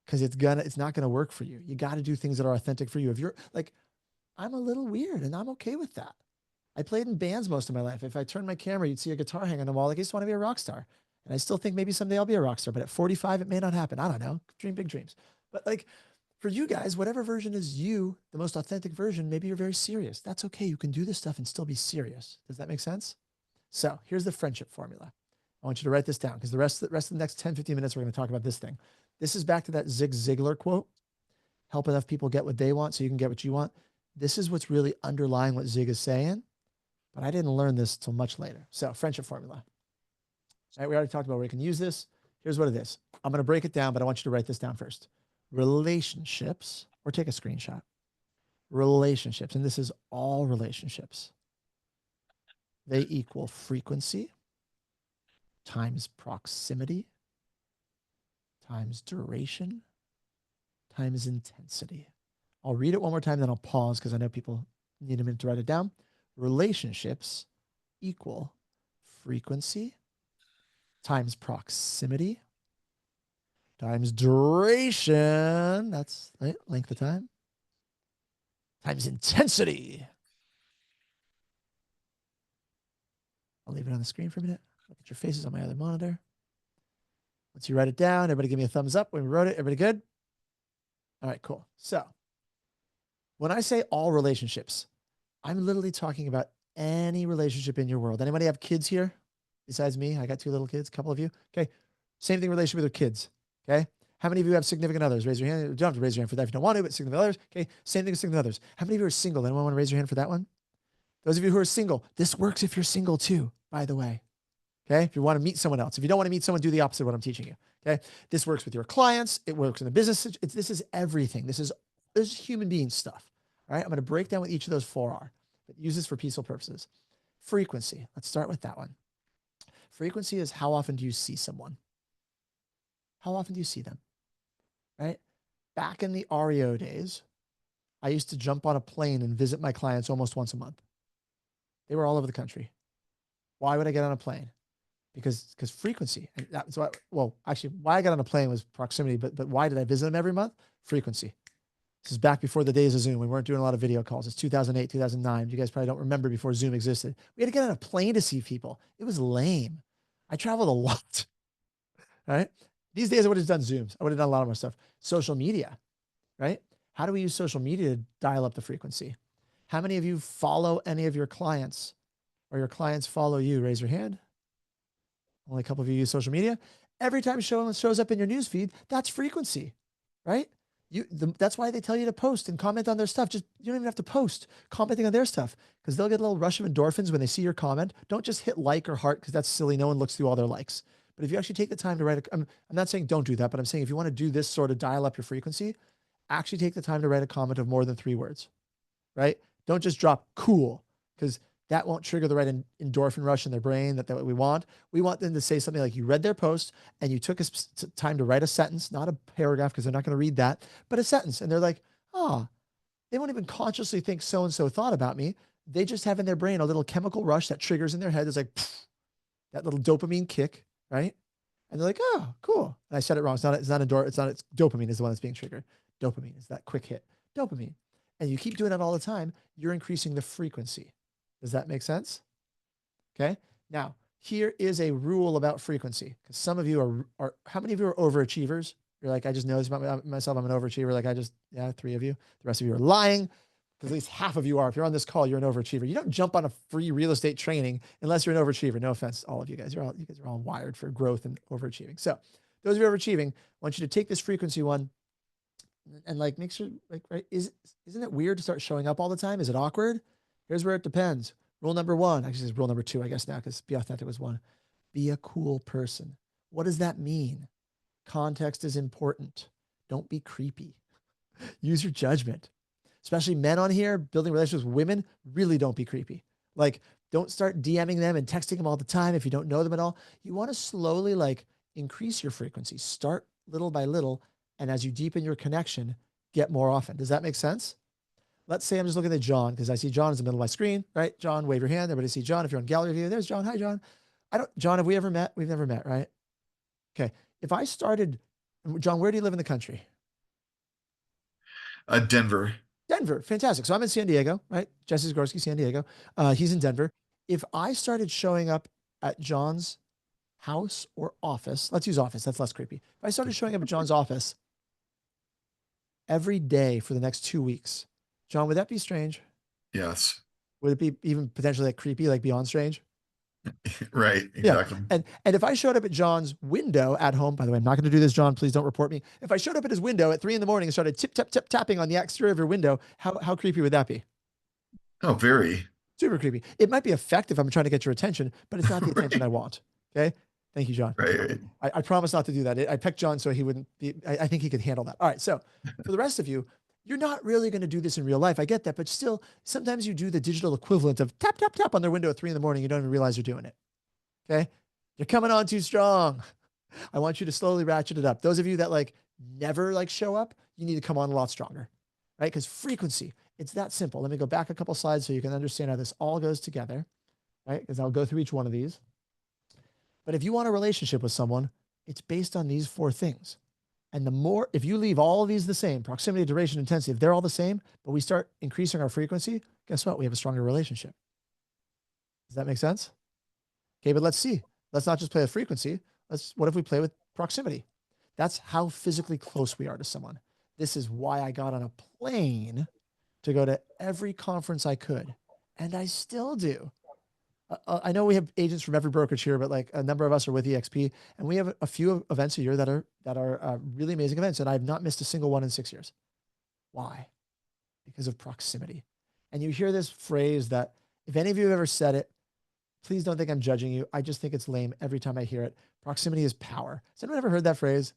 because it's not gonna work for you. You got to do things that are authentic for you. If you're like, I'm a little weird and I'm okay with that. I played in bands most of my life. If I turned my camera, you'd see a guitar hanging on the wall. Like, I just want to be a rock star. And I still think maybe someday I'll be a rock star, but at 45, it may not happen. I don't know. Dream big dreams. But like for you guys, whatever version is you, the most authentic version, maybe you're very serious. That's okay. You can do this stuff and still be serious. Does that make sense? So here's the friendship formula. I want you to write this down because the rest of the next 10, 15 minutes, we're going to talk about this thing. This is back to that Zig Ziglar quote, help enough people get what they want so you can get what you want. This is what's really underlying what Zig is saying, but I didn't learn this till much later. So friendship formula. All right, we already talked about where you can use this. Here's what it is. I'm going to break it down, but I want you to write this down first. Relationships, or take a screenshot. Relationships, and this is all relationships. They equal frequency, times proximity times duration times intensity. I'll read it one more time, then I'll pause because I know people need a minute to write it down. Relationships equal frequency times proximity times duration, that's right, length of time, times intensity. I'll leave it on the screen for a minute. Look at your faces on my other monitor. Once you write it down, everybody give me a thumbs up when we wrote it. Everybody good? All right, cool. So when I say all relationships, I'm literally talking about any relationship in your world. Anybody have kids here besides me? I got 2 little kids, a couple of you. Okay. Same thing, relationship with your kids. Okay. How many of you have significant others? Raise your hand. You don't have to raise your hand for that if you don't want to, but significant others. Okay. Same thing with significant others. How many of you are single? Anyone want to raise your hand for that one? Those of you who are single, this works if you're single too, by the way. Okay. If you want to meet someone else, if you don't want to meet someone, do the opposite of what I'm teaching you. Okay. This works with your clients. It works in the business. This is everything. This is human being stuff. All right. I'm going to break down what each of those 4 are, but use this for peaceful purposes. Frequency. Let's start with that one. Frequency is how often do you see someone? How often do you see them? Right? Back in the REO days, I used to jump on a plane and visit my clients almost once a month. They were all over the country. Why would I get on a plane? Because frequency. And that's why, well, actually, why I got on a plane was proximity, but why did I visit them every month? Frequency. This is back before the days of Zoom. We weren't doing a lot of video calls. It's 2008, 2009. You guys probably don't remember before Zoom existed. We had to get on a plane to see people. It was lame. I traveled a lot. Right? These days I would have done Zooms. I would have done a lot more stuff. Social media, right? How do we use social media to dial up the frequency? How many of you follow any of your clients or your clients follow you? Raise your hand. Only a couple of you use social media. Every time someone shows up in your newsfeed, that's frequency, right? That's why they tell you to post and comment on their stuff. Just, you don't even have to post commenting on their stuff because they'll get a little rush of endorphins when they see your comment. Don't just hit like or heart because that's silly. No one looks through all their likes. But if you actually take the time to write I'm not saying don't do that, but I'm saying if you want to do this sort of dial up your frequency, actually take the time to write a comment of more than 3 words, right? Don't just drop cool because that won't trigger the right endorphin rush in their brain that we want. We want them to say something like you read their post and you took time to write a sentence, not a paragraph because they're not going to read that, but a sentence. And they're like, oh, they won't even consciously think so-and-so thought about me. They just have in their brain a little chemical rush that triggers in their head. It's like pfft, that little dopamine kick, right? And they're like, oh, cool. And I said it wrong. It's dopamine is the one that's being triggered. Dopamine is that quick hit. Dopamine. And you keep doing that all the time, you're increasing the frequency. Does that make sense? Okay. Now, here is a rule about frequency. Because some of you are, how many of you are overachievers? You're like, I just know this about myself. I'm an overachiever. Yeah, 3 of you. The rest of you are lying. Because at least half of you are. If you're on this call, you're an overachiever. You don't jump on a free real estate training unless you're an overachiever. No offense, all of you guys. You guys are all wired for growth and overachieving. So those of you overachieving, I want you to take this frequency one and like make sure, like, right? Isn't it weird to start showing up all the time? Is it awkward? Here's where it depends. Rule number 1, actually it's rule number 2, I guess now, because be authentic was 1. Be a cool person. What does that mean? Context is important. Don't be creepy. Use your judgment. Especially men on here, building relationships with women, really don't be creepy. Like, don't start DMing them and texting them all the time if you don't know them at all. You want to slowly like increase your frequency. Start little by little. And as you deepen your connection, get more often. Does that make sense? Let's say I'm just looking at John because I see John in the middle of my screen, right? John, wave your hand. Everybody see John. If you're on gallery view, there's John. Hi, John. John, have we ever met? We've never met, right? Okay. If I started, John, where do you live in the country? Denver. Denver. Fantastic. So I'm in San Diego, right? Jesse Zagorsky, San Diego. He's in Denver. If I started showing up at John's house or office, let's use office. That's less creepy. If I started showing up at John's office every day for the next 2 weeks, John, would that be strange? Yes. Would it be even potentially like creepy, like beyond strange? Right. Exactly. Yeah. And if I showed up at John's window at home, by the way, I'm not going to do this, John, please don't report me. If I showed up at his window at 3 a.m. and started tapping on the exterior of your window, how creepy would that be? Oh, very. Super creepy. It might be effective. I'm trying to get your attention, but it's not the attention I want. Okay. Thank you, John. Right. I promise not to do that. I picked John so he wouldn't be, I think he could handle that. All right. So for the rest of you, you're not really going to do this in real life. I get that, but still sometimes you do the digital equivalent of tap on their window at 3 a.m. You don't even realize you're doing it. Okay. You're coming on too strong. I want you to slowly ratchet it up. Those of you that like never like show up, you need to come on a lot stronger, right? Because frequency, it's that simple. Let me go back a couple slides so you can understand how this all goes together, right? Because I'll go through each one of these. But if you want a relationship with someone, it's based on these 4 things. And the more, if you leave all of these the same, proximity, duration, intensity, if they're all the same, but we start increasing our frequency, guess what? We have a stronger relationship. Does that make sense? Okay, but let's see. Let's not just play with frequency. What if we play with proximity? That's how physically close we are to someone. This is why I got on a plane to go to every conference I could. And I still do. I know we have agents from every brokerage here, but like a number of us are with EXP, and we have a few events a year that are really amazing events. And I've not missed a single one in 6 years. Why? Because of proximity. And you hear this phrase that if any of you have ever said it, please don't think I'm judging you. I just think it's lame every time I hear it. Proximity is power. Has anyone ever heard that phrase?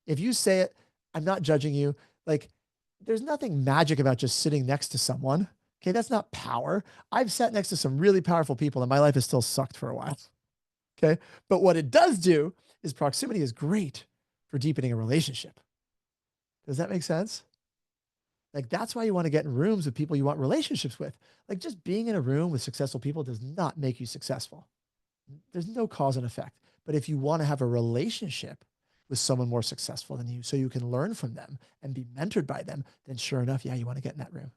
If you say it, I'm not judging you. Like, there's nothing magic about just sitting next to someone. Okay, that's not power. I've sat next to some really powerful people and my life has still sucked for a while. Okay, but what it does do is proximity is great for deepening a relationship. Does that make sense? Like, that's why you want to get in rooms with people you want relationships with. Like, just being in a room with successful people does not make you successful. There's no cause and effect. But if you want to have a relationship with someone more successful than you, so you can learn from them and be mentored by them, then sure enough, yeah, you want to get in that room.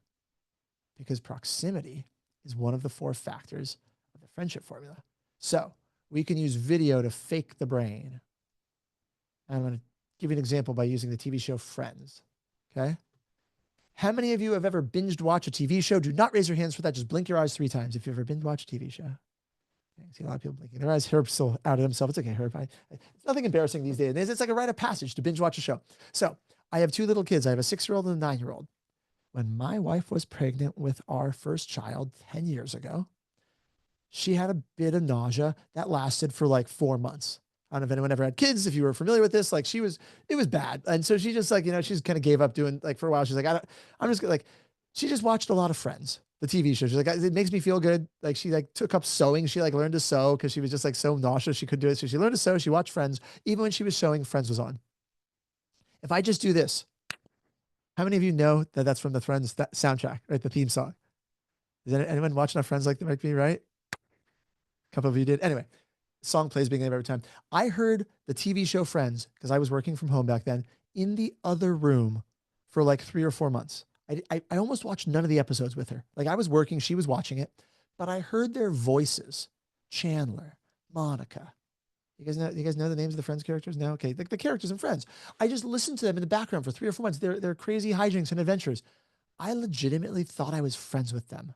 Because proximity is one of the 4 factors of the friendship formula. So we can use video to fake the brain. I'm going to give you an example by using the TV show Friends. Okay. How many of you have ever binged watched a TV show? Do not raise your hands for that. Just blink your eyes 3 times if you've ever binge watched a TV show. I see a lot of people blinking their eyes. Herb's still out of himself. It's okay, Herb. It's nothing embarrassing these days. It's like a rite of passage to binge watch a show. So I have 2 little kids. I have a 6-year-old and a 9-year-old. When my wife was pregnant with our first child 10 years ago, she had a bit of nausea that lasted for like 4 months. I don't know if anyone ever had kids, if you were familiar with this, like it was bad. And so she just like, she's kind of gave up doing like for a while. She's like, I'm just like, she just watched a lot of Friends, the TV show. She's like, it makes me feel good. Like she like took up sewing. She like learned to sew because she was just like so nauseous. She couldn't do it. So she learned to sew. She watched Friends. Even when she was sewing, Friends was on. If I just do this, how many of you know that that's from the Friends soundtrack, right? The theme song. Is anyone watching our Friends like that might be right? A couple of you did. Anyway, song plays beginning of every time. I heard the TV show Friends, because I was working from home back then, in the other room for like 3 or 4 months. I almost watched none of the episodes with her. Like I was working, she was watching it, but I heard their voices. Chandler, Monica. You guys know the names of the Friends characters? No? Okay. Like the characters in Friends. I just listened to them in the background for 3 or 4 months. Their crazy hijinks and adventures. I legitimately thought I was friends with them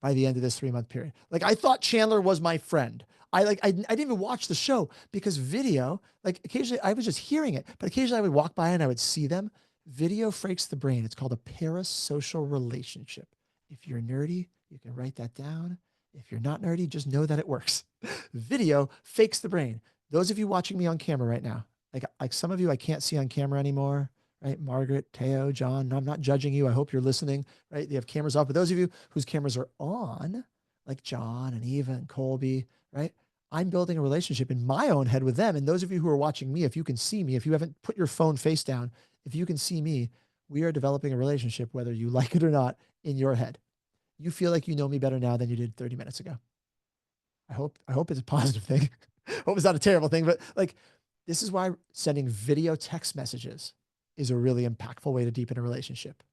by the end of this 3-month period. Like I thought Chandler was my friend. I didn't even watch the show because video, like occasionally I was just hearing it, but occasionally I would walk by and I would see them. Video freaks the brain. It's called a parasocial relationship. If you're nerdy, you can write that down. If you're not nerdy, just know that it works. Video fakes the brain. Those of you watching me on camera right now, like some of you I can't see on camera anymore, right? Margaret, Teo, John, no, I'm not judging you. I hope you're listening, right? They have cameras off, but those of you whose cameras are on, like John and Eva and Colby, right? I'm building a relationship in my own head with them. And those of you who are watching me, if you can see me, if you haven't put your phone face down, if you can see me, we are developing a relationship, whether you like it or not, in your head. You feel like you know me better now than you did 30 minutes ago. I hope it's a positive thing. Hope it's not a terrible thing, but like, this is why sending video text messages is a really impactful way to deepen a relationship,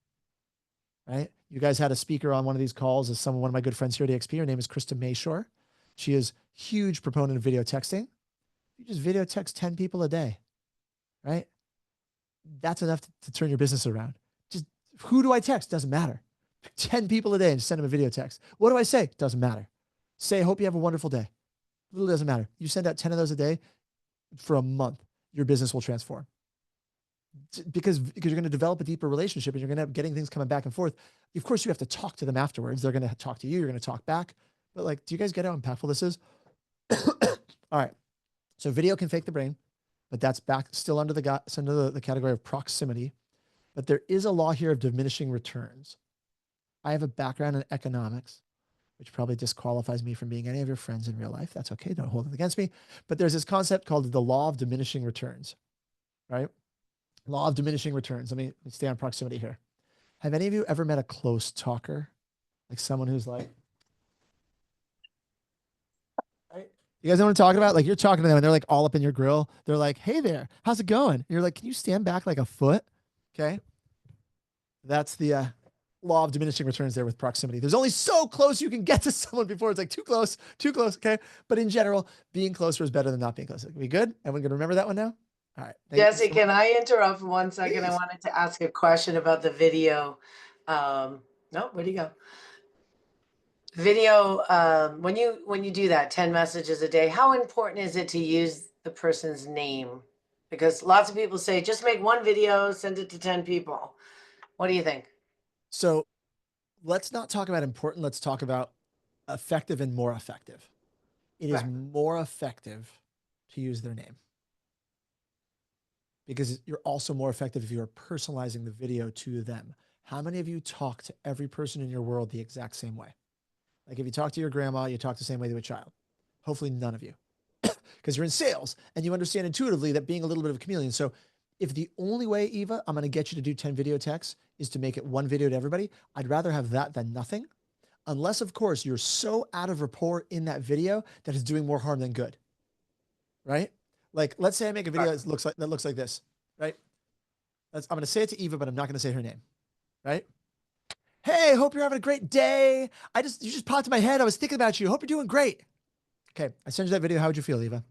right? You guys had a speaker on one of these calls as one of my good friends here at EXP. Her name is Krista Mayshore. She is a huge proponent of video texting. You just video text 10 people a day, right? That's enough to turn your business around. Just who do I text? Doesn't matter. 10 people a day and send them a video text. What do I say? Doesn't matter. Say, hope you have a wonderful day. It really doesn't matter. You send out 10 of those a day for a month, your business will transform. Because you're going to develop a deeper relationship and you're going to have getting things coming back and forth. Of course, you have to talk to them afterwards. They're going to talk to you. You're going to talk back. But like, do you guys get how impactful this is? All right. So video can fake the brain, but that's back still under the category of proximity. But there is a law here of diminishing returns. I have a background in economics. which probably disqualifies me from being any of your friends in real life. That's okay. Don't hold it against me. But there's this concept called the law of diminishing returns, right? Law of diminishing returns. Let me stay on proximity here. Have any of you ever met a close talker? Like someone who's like, right? You guys know what I'm talking about? Like you're talking to them and they're like all up in your grill. They're like, hey there, how's it going? And you're like, can you stand back like a foot? Okay. That's the law of diminishing returns there with proximity. There's only so close you can get to someone before it's like too close, okay? But in general, being closer is better than not being closer. We good? Everyone gonna remember that one now? All right. Jesse, can I interrupt for 1 second? I Please. wanted to ask a question about the video. No, where'd you go? Video, when you do that 10 messages a day, how important is it to use the person's name? Because lots of people say, just make one video, send it to 10 people. What do you think? So let's not talk about important. Let's talk about effective and more effective. It is Right. more effective to use their name because you're also more effective if you are personalizing the video to them. How many of you talk to every person in your world the exact same way? Like if you talk to your grandma, you talk the same way to a child. Hopefully none of you, because you're in sales and you understand intuitively that being a little bit of a chameleon. So if the only way, Eva, I'm going to get you to do 10 video texts is to make it one video to everybody, I'd rather have that than nothing. Unless, of course, you're so out of rapport in that video that it's doing more harm than good, right? Like, let's say I make a video that looks like this, right? I'm going to say it to Eva, but I'm not going to say her name, right? Hey, hope you're having a great day. You just popped in my head. I was thinking about you. Hope you're doing great. Okay, I sent you that video. How would you feel, Eva?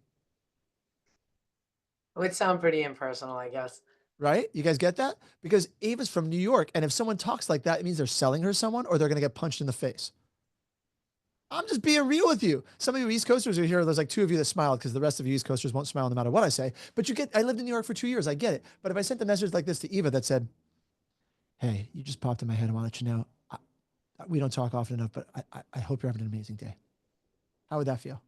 It would sound pretty impersonal, I guess. Right? You guys get that? Because Eva's from New York, and if someone talks like that, it means they're selling her someone or they're going to get punched in the face. I'm just being real with you. Some of you East Coasters are here. There's like 2 of you that smiled because the rest of you East Coasters won't smile no matter what I say. But I lived in New York for 2 years. I get it. But if I sent a message like this to Eva that said, hey, you just popped in my head. I want to let you know, we don't talk often enough, but I hope you're having an amazing day. How would that feel?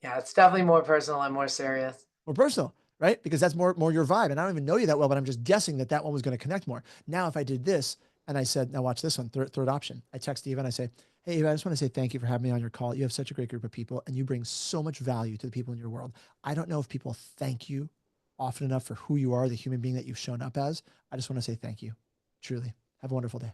Yeah, it's definitely more personal and more serious. More personal, right? Because that's more your vibe. And I don't even know you that well, but I'm just guessing that one was going to connect more. Now, if I did this and I said, now watch this one, third option. I text Eva and I say, hey, Eva, I just want to say thank you for having me on your call. You have such a great group of people and you bring so much value to the people in your world. I don't know if people thank you often enough for who you are, the human being that you've shown up as. I just want to say thank you. Truly. Have a wonderful day.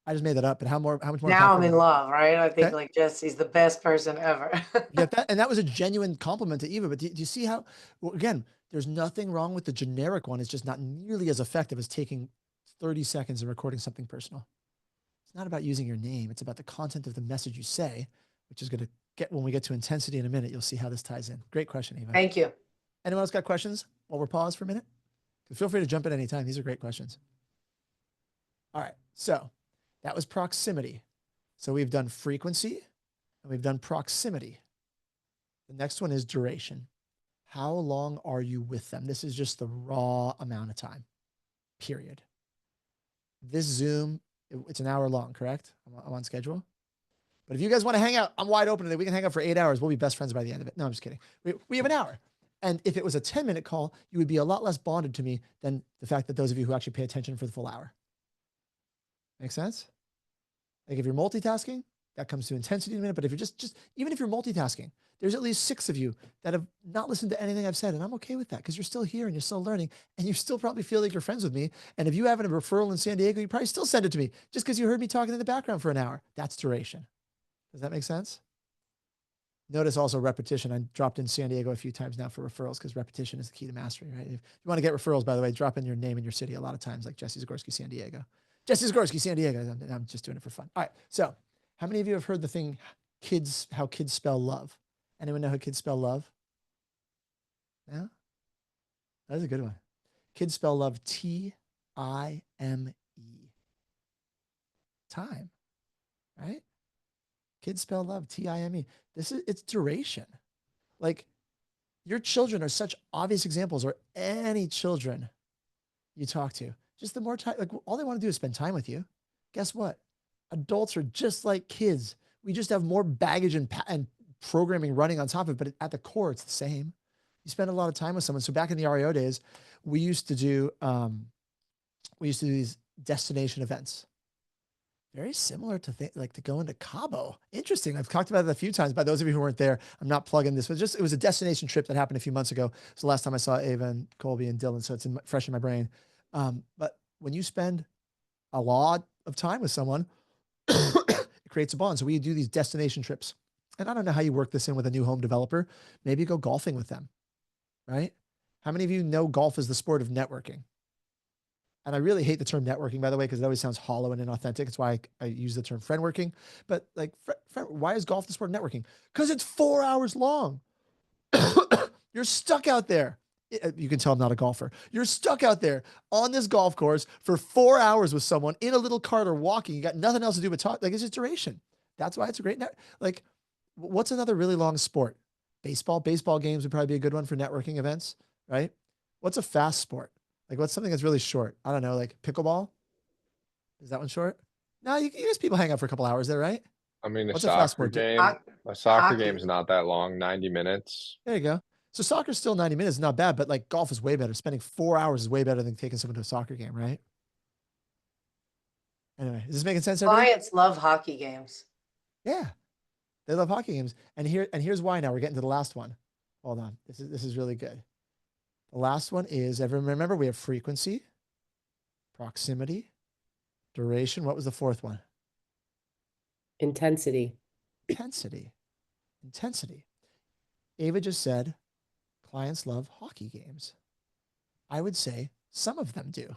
I just made that up, but how much more? Now I'm in love, right? I think Okay. like Jesse's the best person ever. Get that? And that was a genuine compliment to Eva. But do you see how, well, again, there's nothing wrong with the generic one. It's just not nearly as effective as taking 30 seconds and recording something personal. It's not about using your name. It's about the content of the message you say, which is going to get, when we get to intensity in a minute, you'll see how this ties in. Great question, Eva. Thank you. Anyone else got questions while we're paused for a minute? Feel free to jump in anytime. These are great questions. All right. So that was proximity. So we've done frequency and we've done proximity. The next one is duration. How long are you with them? This is just the raw amount of time, period. This Zoom, it's an hour long, correct? I'm on schedule. But if you guys want to hang out, I'm wide open today. We can hang out for 8 hours. We'll be best friends by the end of it. No, I'm just kidding. We have an hour. And if it was a 10-minute call, you would be a lot less bonded to me than the fact that those of you who actually pay attention for the full hour. Make sense? Like if you're multitasking, that comes to intensity in a minute. But if you're just even if you're multitasking, there's at least 6 of you that have not listened to anything I've said. And I'm okay with that because you're still here and you're still learning and you still probably feel like you're friends with me. And if you have a referral in San Diego, you probably still send it to me just because you heard me talking in the background for an hour. That's duration. Does that make sense? Notice also repetition. I dropped in San Diego a few times now for referrals because repetition is the key to mastery, right? If you want to get referrals, by the way, drop in your name and your city a lot of times, like Jesse Zagorsky, San Diego. Jesse Zagorsky, San Diego. I'm just doing it for fun. All right. So how many of you have heard the thing, how kids spell love? Anyone know how kids spell love? Yeah? That's a good one. Kids spell love Time. Time, right? Kids spell love Time. It's duration. Like your children are such obvious examples, or any children you talk to. Just the more time, like all they want to do is spend time with you. Guess what? Adults are just like kids. We just have more baggage and programming running on top of it, but at the core, it's the same. You spend a lot of time with someone. So back in the REO days, we used to do these destination events. very similar to like to go into Cabo. Interesting. I've talked about it a few times. By those of you who weren't there, I'm not plugging this, but it was a destination trip that happened a few months ago. It's the last time I saw Ava and Colby and Dylan, so it's fresh in my brain. But when you spend a lot of time with someone, it creates a bond. So we do these destination trips. And I don't know how you work this in with a new home developer. Maybe you go golfing with them, right? How many of you know golf is the sport of networking? And I really hate the term networking, by the way, because it always sounds hollow and inauthentic. It's why I use the term friendworking. But like, why is golf the sport of networking? Because it's 4 hours long. You're stuck out there. You can tell I'm not a golfer. You're stuck out there on this golf course for 4 hours with someone in a little cart or walking. You got nothing else to do but talk. Like, it's just duration. That's why it's a great like, what's another really long sport? Baseball. Baseball games would probably be a good one for networking events, right? What's a fast sport? Like, what's something that's really short? I don't know, like pickleball? Is that one short? No, you guys people hang out for a couple hours there, right? I mean, a What's a fast soccer sport? game, a soccer Hockey. game is not that long, 90 minutes. There you go. So soccer's still 90 minutes, not bad, but like golf is way better. Spending 4 hours is way better than taking someone to a soccer game, right? Anyway, is this making sense, everybody? Clients love hockey games. Yeah. They love hockey games. And here's why now. We're getting to the last one. Hold on. This is really good. The last one is, remember we have frequency, proximity, duration. What was the fourth one? Intensity. Intensity. Intensity. Ava just said clients love hockey games. I would say some of them do,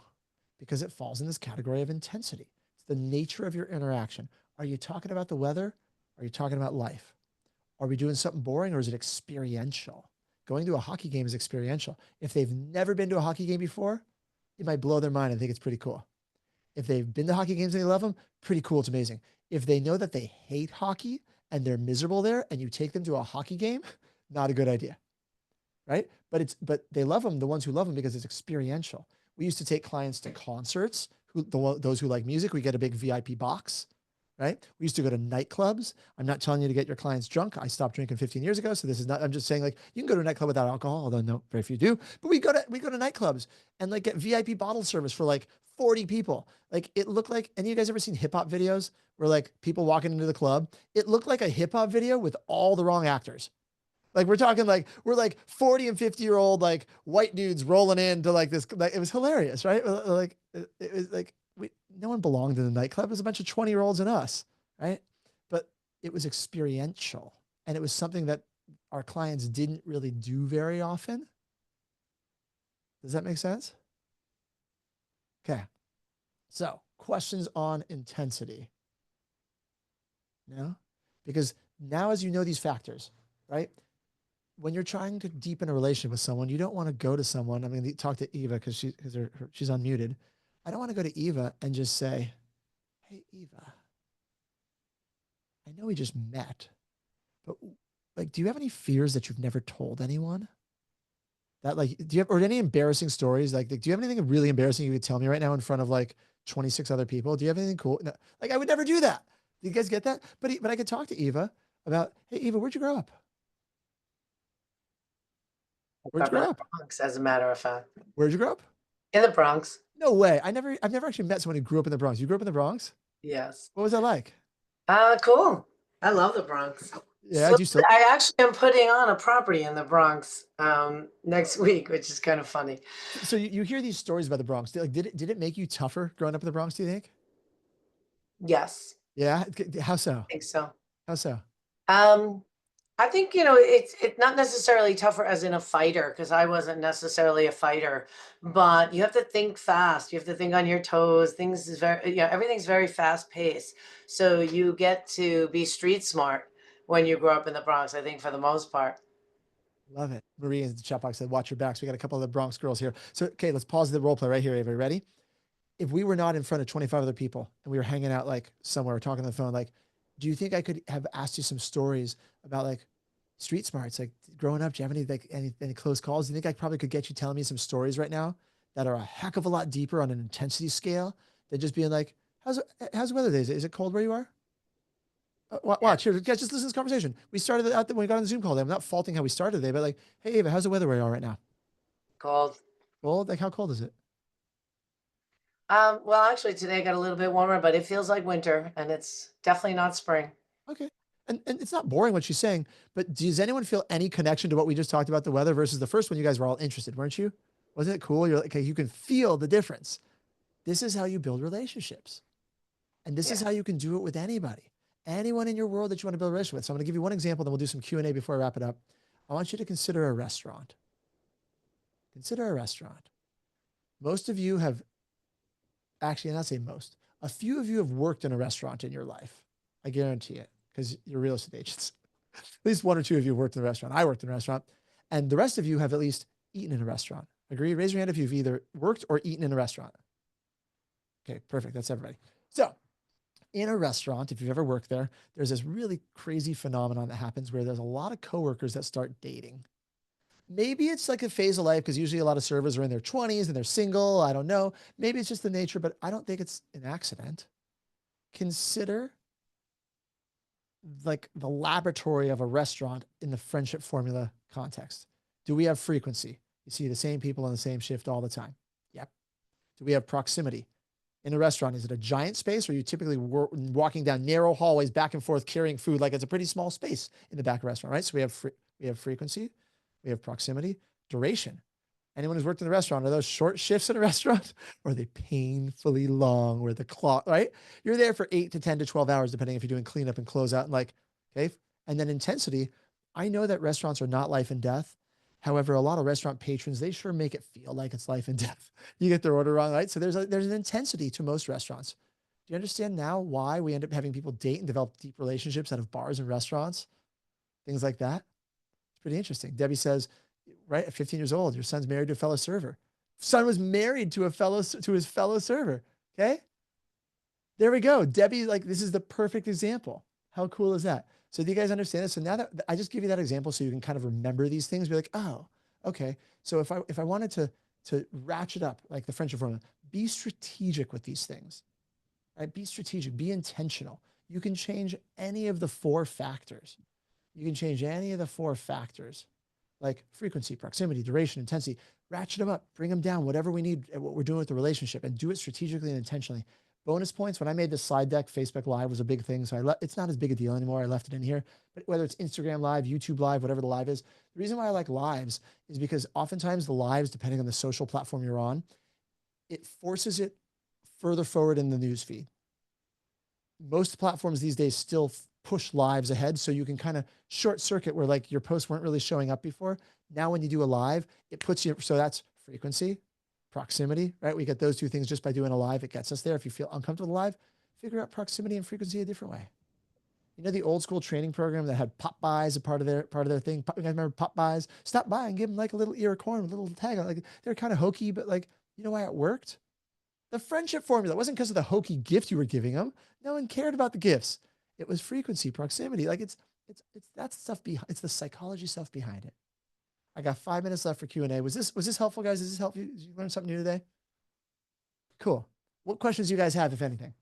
because it falls in this category of intensity. It's the nature of your interaction. Are you talking about the weather? Are you talking about life? Are we doing something boring, or is it experiential? Going to a hockey game is experiential. If they've never been to a hockey game before, it might blow their mind and think it's pretty cool. If they've been to hockey games and they love them, pretty cool. It's amazing. If they know that they hate hockey and they're miserable there and you take them to a hockey game, not a good idea, right? But they love them, the ones who love them, because it's experiential. We used to take clients to concerts, those who like music, we get a big VIP box, right? We used to go to nightclubs. I'm not telling you to get your clients drunk. I stopped drinking 15 years ago. So this is not, I'm just saying, like, you can go to a nightclub without alcohol, although no, very few do, but we go to nightclubs and like get VIP bottle service for like 40 people. Like, it looked like, any of you guys ever seen hip hop videos where like people walking into the club? It looked like a hip hop video with all the wrong actors. Like, we're talking like, we're like 40 and 50-year-old, like white dudes rolling into like this, like, it was hilarious, right? Like, it was like, no one belonged in the nightclub. It was a bunch of 20-year-olds and us, right? But it was experiential. And it was something that our clients didn't really do very often. Does that make sense? Okay. So, questions on intensity? No? Because now, as you know these factors, right? When you're trying to deepen a relationship with someone, you don't want to go to someone. I'm going to talk to Eva because she's unmuted. I don't want to go to Eva and just say, hey, Eva, I know we just met, but like, do you have any fears that you've never told anyone? That, like, do you have, or any embarrassing stories? Like, do you have anything really embarrassing you could tell me right now in front of like 26 other people? Do you have anything cool? No, like, I would never do that. Do you guys get that? But I could talk to Eva about, hey, Eva, where'd you grow up? Where'd you grow up? Bronx, as a matter of fact. Where'd you grow up? In the Bronx. No way. I've never actually met someone who grew up in the Bronx. You grew up in the Bronx? Yes. What was that like? Cool. I love the Bronx. Yeah, So I actually am putting on a property in the Bronx next week, which is kind of funny. So you hear these stories about the Bronx. Like, did it make you tougher growing up in the Bronx, do you think? Yes. Yeah. How so? I think so. How so? I think, it's not necessarily tougher as in a fighter, because I wasn't necessarily a fighter, but you have to think fast. You have to think on your toes. Things is very, everything's very fast paced. So you get to be street smart when you grow up in the Bronx, I think, for the most part. Love it. Marie in the chat box said, watch your backs. We got a couple of the Bronx girls here. So, okay, let's pause the role play right here. Ava, ready? If we were not in front of 25 other people and we were hanging out like somewhere, talking on the phone, like, do you think I could have asked you some stories about like street smarts, like growing up? Do you have any like any close calls? Do you think I probably could get you telling me some stories right now that are a heck of a lot deeper on an intensity scale than just being like, how's the weather today? Is it cold where you are? Watch here, guys. Just listen to this conversation. We started out when we got on the Zoom call. I'm not faulting how we started today, but like, hey Ava, how's the weather where you are right now? Cold. Cold? Like, how cold is it? Well, actually, today got a little bit warmer, but it feels like winter, and it's definitely not spring. Okay. And it's not boring what she's saying, but does anyone feel any connection to what we just talked about the weather versus the first one? You guys were all interested, weren't you? Wasn't it cool? You're like, okay, you can feel the difference. This is how you build relationships. And this is how you can do it with anybody, anyone in your world that you want to build a relationship with. So I'm going to give you one example, then we'll do some Q&A before I wrap it up. I want you to consider a restaurant. Consider a restaurant. Most of you have, actually, I'm not saying most, a few of you have worked in a restaurant in your life. I guarantee it, because you're real estate agents. At least one or two of you worked in a restaurant. I worked in a restaurant. And the rest of you have at least eaten in a restaurant. Agree? Raise your hand if you've either worked or eaten in a restaurant. Okay, perfect. That's everybody. So in a restaurant, if you've ever worked there, there's this really crazy phenomenon that happens where there's a lot of coworkers that start dating. Maybe it's like a phase of life because usually a lot of servers are in their 20s and they're single. I don't know. Maybe it's just the nature, but I don't think it's an accident. Consider like the laboratory of a restaurant in the friendship formula context. Do we have frequency? You see the same people on the same shift all the time. Yep. Do we have proximity? In a restaurant, is it a giant space or are you typically walking down narrow hallways back and forth carrying food like it's a pretty small space in the back of a restaurant, right? So we have frequency, we have proximity, duration. Anyone who's worked in the restaurant, are those short shifts in a restaurant or are they painfully long where the clock, right? You're there for 8 to 10 to 12 hours, depending if you're doing cleanup and closeout and like, okay. And then intensity. I know that restaurants are not life and death. However, a lot of restaurant patrons, they sure make it feel like it's life and death. You get their order wrong, right? So there's an intensity to most restaurants. Do you understand now why we end up having people date and develop deep relationships out of bars and restaurants? Things like that. It's pretty interesting. Debbie says, right, at 15 years old, your son's married to a fellow server. Son was married to his fellow server. Okay. There we go. Debbie, like, this is the perfect example. How cool is that? So do you guys understand this? So now that I just give you that example so you can kind of remember these things, be like, oh, okay. So if I wanted to ratchet up like the friendship formula, be strategic with these things, right? Be strategic, be intentional. You can change any of the 4 factors. You can change any of the 4 factors like frequency, proximity, duration, intensity, ratchet them up, bring them down, whatever we need at what we're doing with the relationship, and do it strategically and intentionally. Bonus points, when I made this slide deck, Facebook Live was a big thing. So it's not as big a deal anymore. I left it in here. But whether it's Instagram Live, YouTube Live, whatever the live is, the reason why I like lives is because oftentimes the lives, depending on the social platform you're on, it forces it further forward in the news feed. Most platforms these days still push lives ahead. So you can kind of short circuit where like your posts weren't really showing up before. Now, when you do a live, it puts you, so that's frequency, proximity, right? We get those 2 things just by doing a live. It gets us there. If you feel uncomfortable live, figure out proximity and frequency a different way. You know, the old school training program that had pop buys a part of their thing. You guys remember pop buys? Stop by and give them like a little ear of corn, a little tag. Like they're kind of hokey, but like, you know why it worked? The friendship formula wasn't because of the hokey gift you were giving them. No one cared about the gifts. It was frequency, proximity. Like it's that stuff behind. It's the psychology stuff behind it. I got 5 minutes left for Q&A. Was this helpful, guys? Does this help you? Did you learn something new today? Cool. What questions do you guys have, if anything?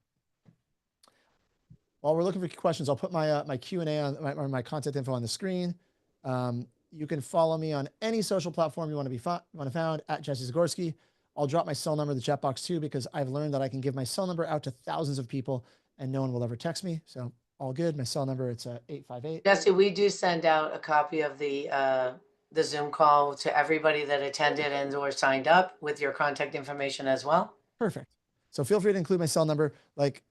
While we're looking for questions, I'll put my my Q&A on my contact info on the screen. You can follow me on any social platform you want to be found at Jesse Zagorsky. I'll drop my cell number in the chat box too, because I've learned that I can give my cell number out to thousands of people and no one will ever text me. So all good. My cell number, it's 858. Jesse, we do send out a copy of the Zoom call to everybody that attended and or signed up with your contact information as well. Perfect. So feel free to include my cell number. Like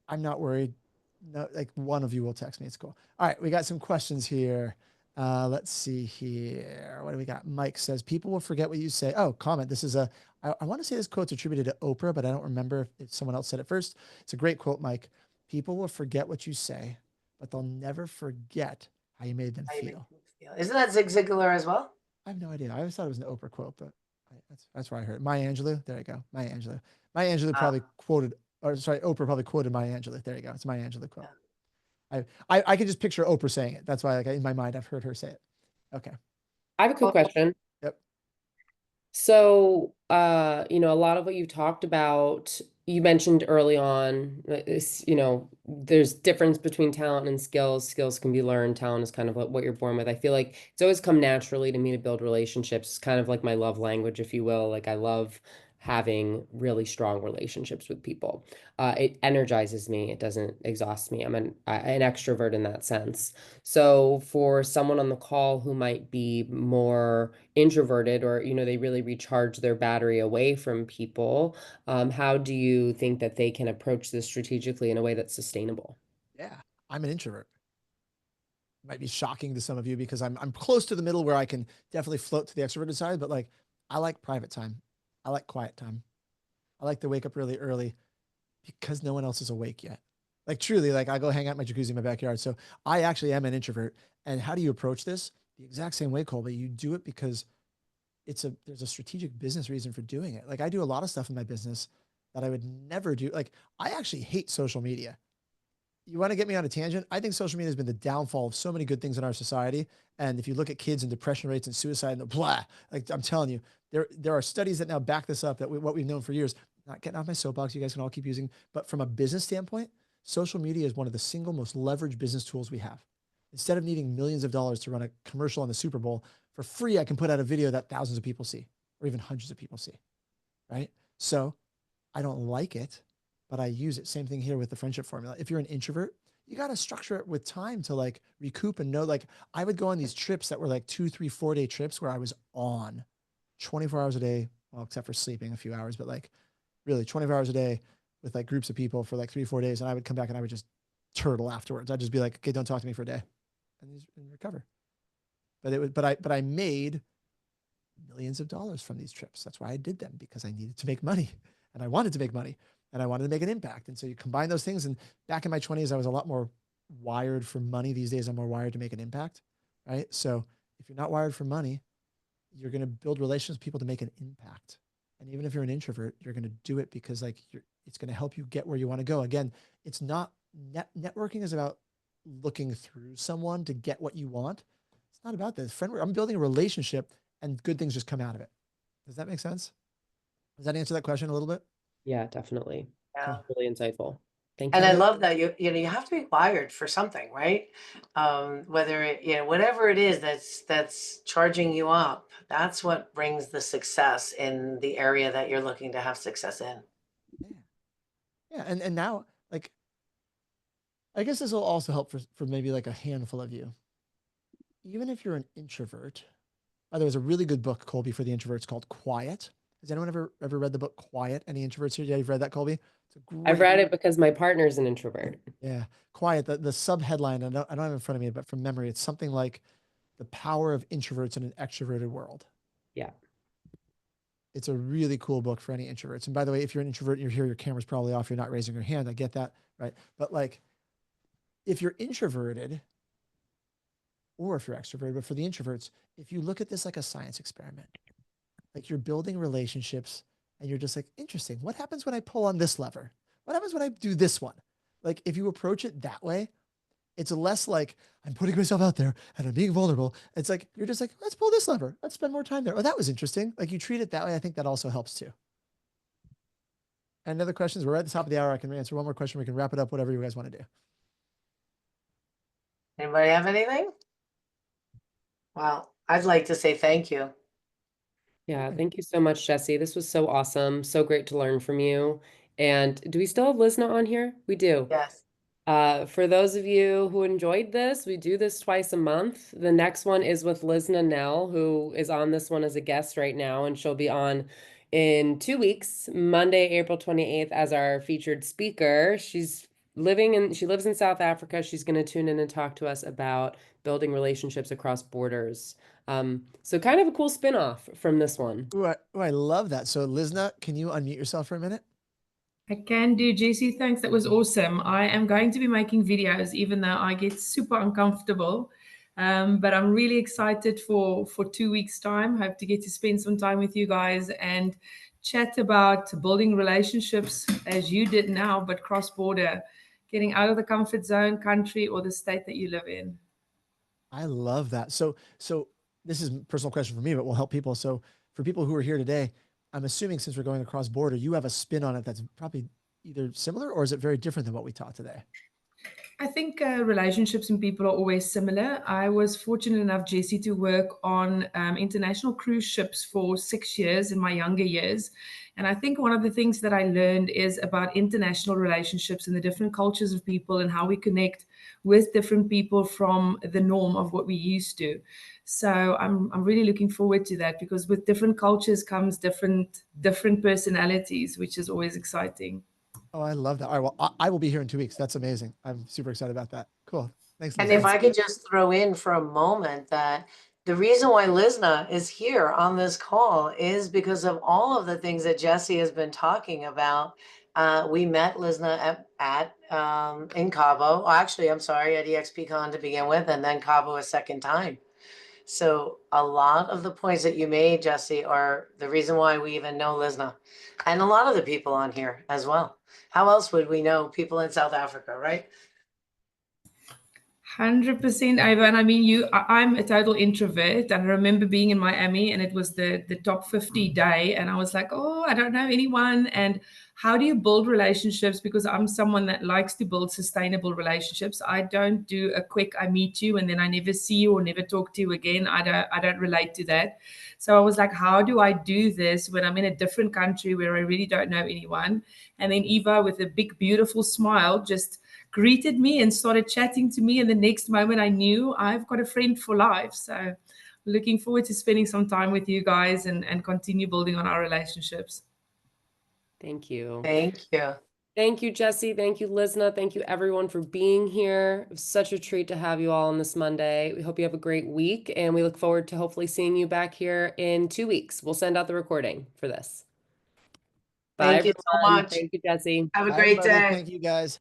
I'm not worried. No, like one of you will text me. It's cool. All right. We got some questions here. Let's see here. What do we got? Mike says, people will forget what you say. Oh, comment. This is I want to say this quote's attributed to Oprah, but I don't remember if someone else said it first. It's a great quote, Mike. People will forget what you say, but they'll never forget how you made them feel. Isn't that Zig Ziglar as well? I have no idea. I always thought it was an Oprah quote, but that's where I heard it. Maya Angelou. There you go. Maya Angelou. Maya Angelou probably quoted, or sorry, Oprah probably quoted Maya Angelou. There you go. It's Maya Angelou quote. I can just picture Oprah saying it. That's why, like, in my mind, I've heard her say it. Okay. I have a quick question. Yep. So, you know, a lot of what you talked about, you mentioned early on, is, you know, there's difference between talent and skills. Skills can be learned. Talent is kind of what you're born with. I feel like it's always come naturally to me to build relationships. It's kind of like my love language, if you will. Like I love having really strong relationships with people. It energizes me. It doesn't exhaust me. I'm an extrovert in that sense. So for someone on the call who might be more introverted, or, you know, they really recharge their battery away from people, how do you think that they can approach this strategically in a way that's sustainable? Yeah, I'm an introvert. Might be shocking to some of you because I'm close to the middle where I can definitely float to the extroverted side, but like I like private time. I like quiet time. I like to wake up really early because no one else is awake yet. Like truly, like I go hang out in my jacuzzi in my backyard. So I actually am an introvert. And how do you approach this? The exact same way, Colby. You do it because there's a strategic business reason for doing it. Like I do a lot of stuff in my business that I would never do. Like I actually hate social media. You want to get me on a tangent? I think social media has been the downfall of so many good things in our society. And if you look at kids and depression rates and suicide and the blah, like I'm telling you, there are studies that now back this up that what we've known for years. Not getting off my soapbox, you guys can all keep using, but from a business standpoint, social media is one of the single most leveraged business tools we have. Instead of needing millions of dollars to run a commercial on the Super Bowl for free, I can put out a video that thousands of people see, or even hundreds of people see, right? So I don't like it, but I use it. Same thing here with the friendship formula. If you're an introvert, you got to structure it with time to like recoup and know, like I would go on these trips that were like 2, 3, 4 day trips where I was on 24 hours a day, well, except for sleeping a few hours, but like really 24 hours a day with like groups of people for like 3, 4 days. And I would come back and I would just turtle afterwards. I'd just be like, okay, don't talk to me for a day and recover. But I made millions of dollars from these trips. That's why I did them, because I needed to make money and I wanted to make money and I wanted to make an impact. And so you combine those things. And back in my 20s, I was a lot more wired for money. These days, I'm more wired to make an impact. Right. So if you're not wired for money, you're going to build relations with people to make an impact. And even if you're an introvert, you're going to do it because like it's going to help you get where you want to go. Again, it's not networking is about looking through someone to get what you want. It's not about this. I'm building a relationship and good things just come out of it. Does that make sense? Does that answer that question a little bit? Yeah, definitely. Yeah. Cool. Really insightful. Thank And you. I love that you know you have to be wired for something, right? Whether it, you know, whatever it is that's charging you up, that's what brings the success in the area that you're looking to have success in. Yeah. Yeah. And now, like, I guess this will also help for maybe like a handful of you. Even if you're an introvert, there was a really good book, Colby, for the introverts called Quiet. Has anyone ever read the book Quiet? Any introverts here? Yeah, you've read that, Colby? It's a great. I've read it because my partner's an introvert. Yeah, Quiet. The sub headline, I don't have it in front of me, but from memory, it's something like the power of introverts in an extroverted world. Yeah. It's a really cool book for any introverts. And by the way, if you're an introvert and you're here, your camera's probably off. You're not raising your hand. I get that, right? But like, if you're introverted, or if you're extroverted, but for the introverts, if you look at this like a science experiment, like you're building relationships and you're just like, interesting. What happens when I pull on this lever? What happens when I do this one? Like if you approach it that way, it's less like I'm putting myself out there and I'm being vulnerable. It's like, you're just like, let's pull this lever. Let's spend more time there. Oh, that was interesting. Like you treat it that way. I think that also helps too. And other questions? We're at the top of the hour. I can answer one more question. We can wrap it up, whatever you guys want to do. Anybody have anything? Well, I'd like to say thank you. Yeah, thank you so much, Jesse. This was so awesome. So great to learn from you. And do we still have Lizna on here? We do. Yes. For those of you who enjoyed this, we do this twice a month. The next one is with Lizna Nell, who is on this one as a guest right now, and she'll be on in 2 weeks, Monday, April 28th, as our featured speaker. She lives in South Africa. She's going to tune in and talk to us about building relationships across borders. So kind of a cool spin-off from this one. Ooh, I love that. So Lizna, can you unmute yourself for a minute? I can do, Jesse. Thanks. That was awesome. I am going to be making videos, even though I get super uncomfortable. But I'm really excited for 2 weeks' time. Hope to get to spend some time with you guys and chat about building relationships as you did now, but cross-border, getting out of the comfort zone, country, or the state that you live in. I love that. So this is a personal question for me, but will help people. So for people who are here today, I'm assuming since we're going across border, you have a spin on it that's probably either similar or is it very different than what we taught today? I think relationships and people are always similar. I was fortunate enough, Jesse, to work on international cruise ships for 6 years in my younger years. And I think one of the things that I learned is about international relationships and the different cultures of people and how we connect with different people from the norm of what we used to. So I'm really looking forward to that, because with different cultures comes different personalities, which is always exciting. Oh, I love that. All right. Well, I will be here in 2 weeks. That's amazing. I'm super excited about that. Cool. Thanks, And Liz. if I could just throw in for a moment that the reason why Lizna is here on this call is because of all of the things that Jesse has been talking about. We met Lizna at in Cabo. Actually, I'm sorry, at EXPCon to begin with, and then Cabo a second time. So a lot of the points that you made, Jesse, are the reason why we even know Lizna, and a lot of the people on here as well. How else would we know people in South Africa, right? 100%, Eva. And I mean, I'm a total introvert. And I remember being in Miami, and it was the top 50 day. And I was like, oh, I don't know anyone. And how do you build relationships? Because I'm someone that likes to build sustainable relationships. I don't do a quick, I meet you and then I never see you or never talk to you again. I don't relate to that. So I was like, how do I do this when I'm in a different country where I really don't know anyone? And then Eva, with a big, beautiful smile, just greeted me and started chatting to me. And the next moment I knew I've got a friend for life. So looking forward to spending some time with you guys and continue building on our relationships. Thank you. Thank you. Thank you, Jesse. Thank you, Lizna. Thank you, everyone, for being here. It was such a treat to have you all on this Monday. We hope you have a great week, and we look forward to hopefully seeing you back here in 2 weeks. We'll send out the recording for this. Bye, Thank you so everyone. much. Thank you, Jesse. Have a Bye, great everybody. day. Thank you, guys.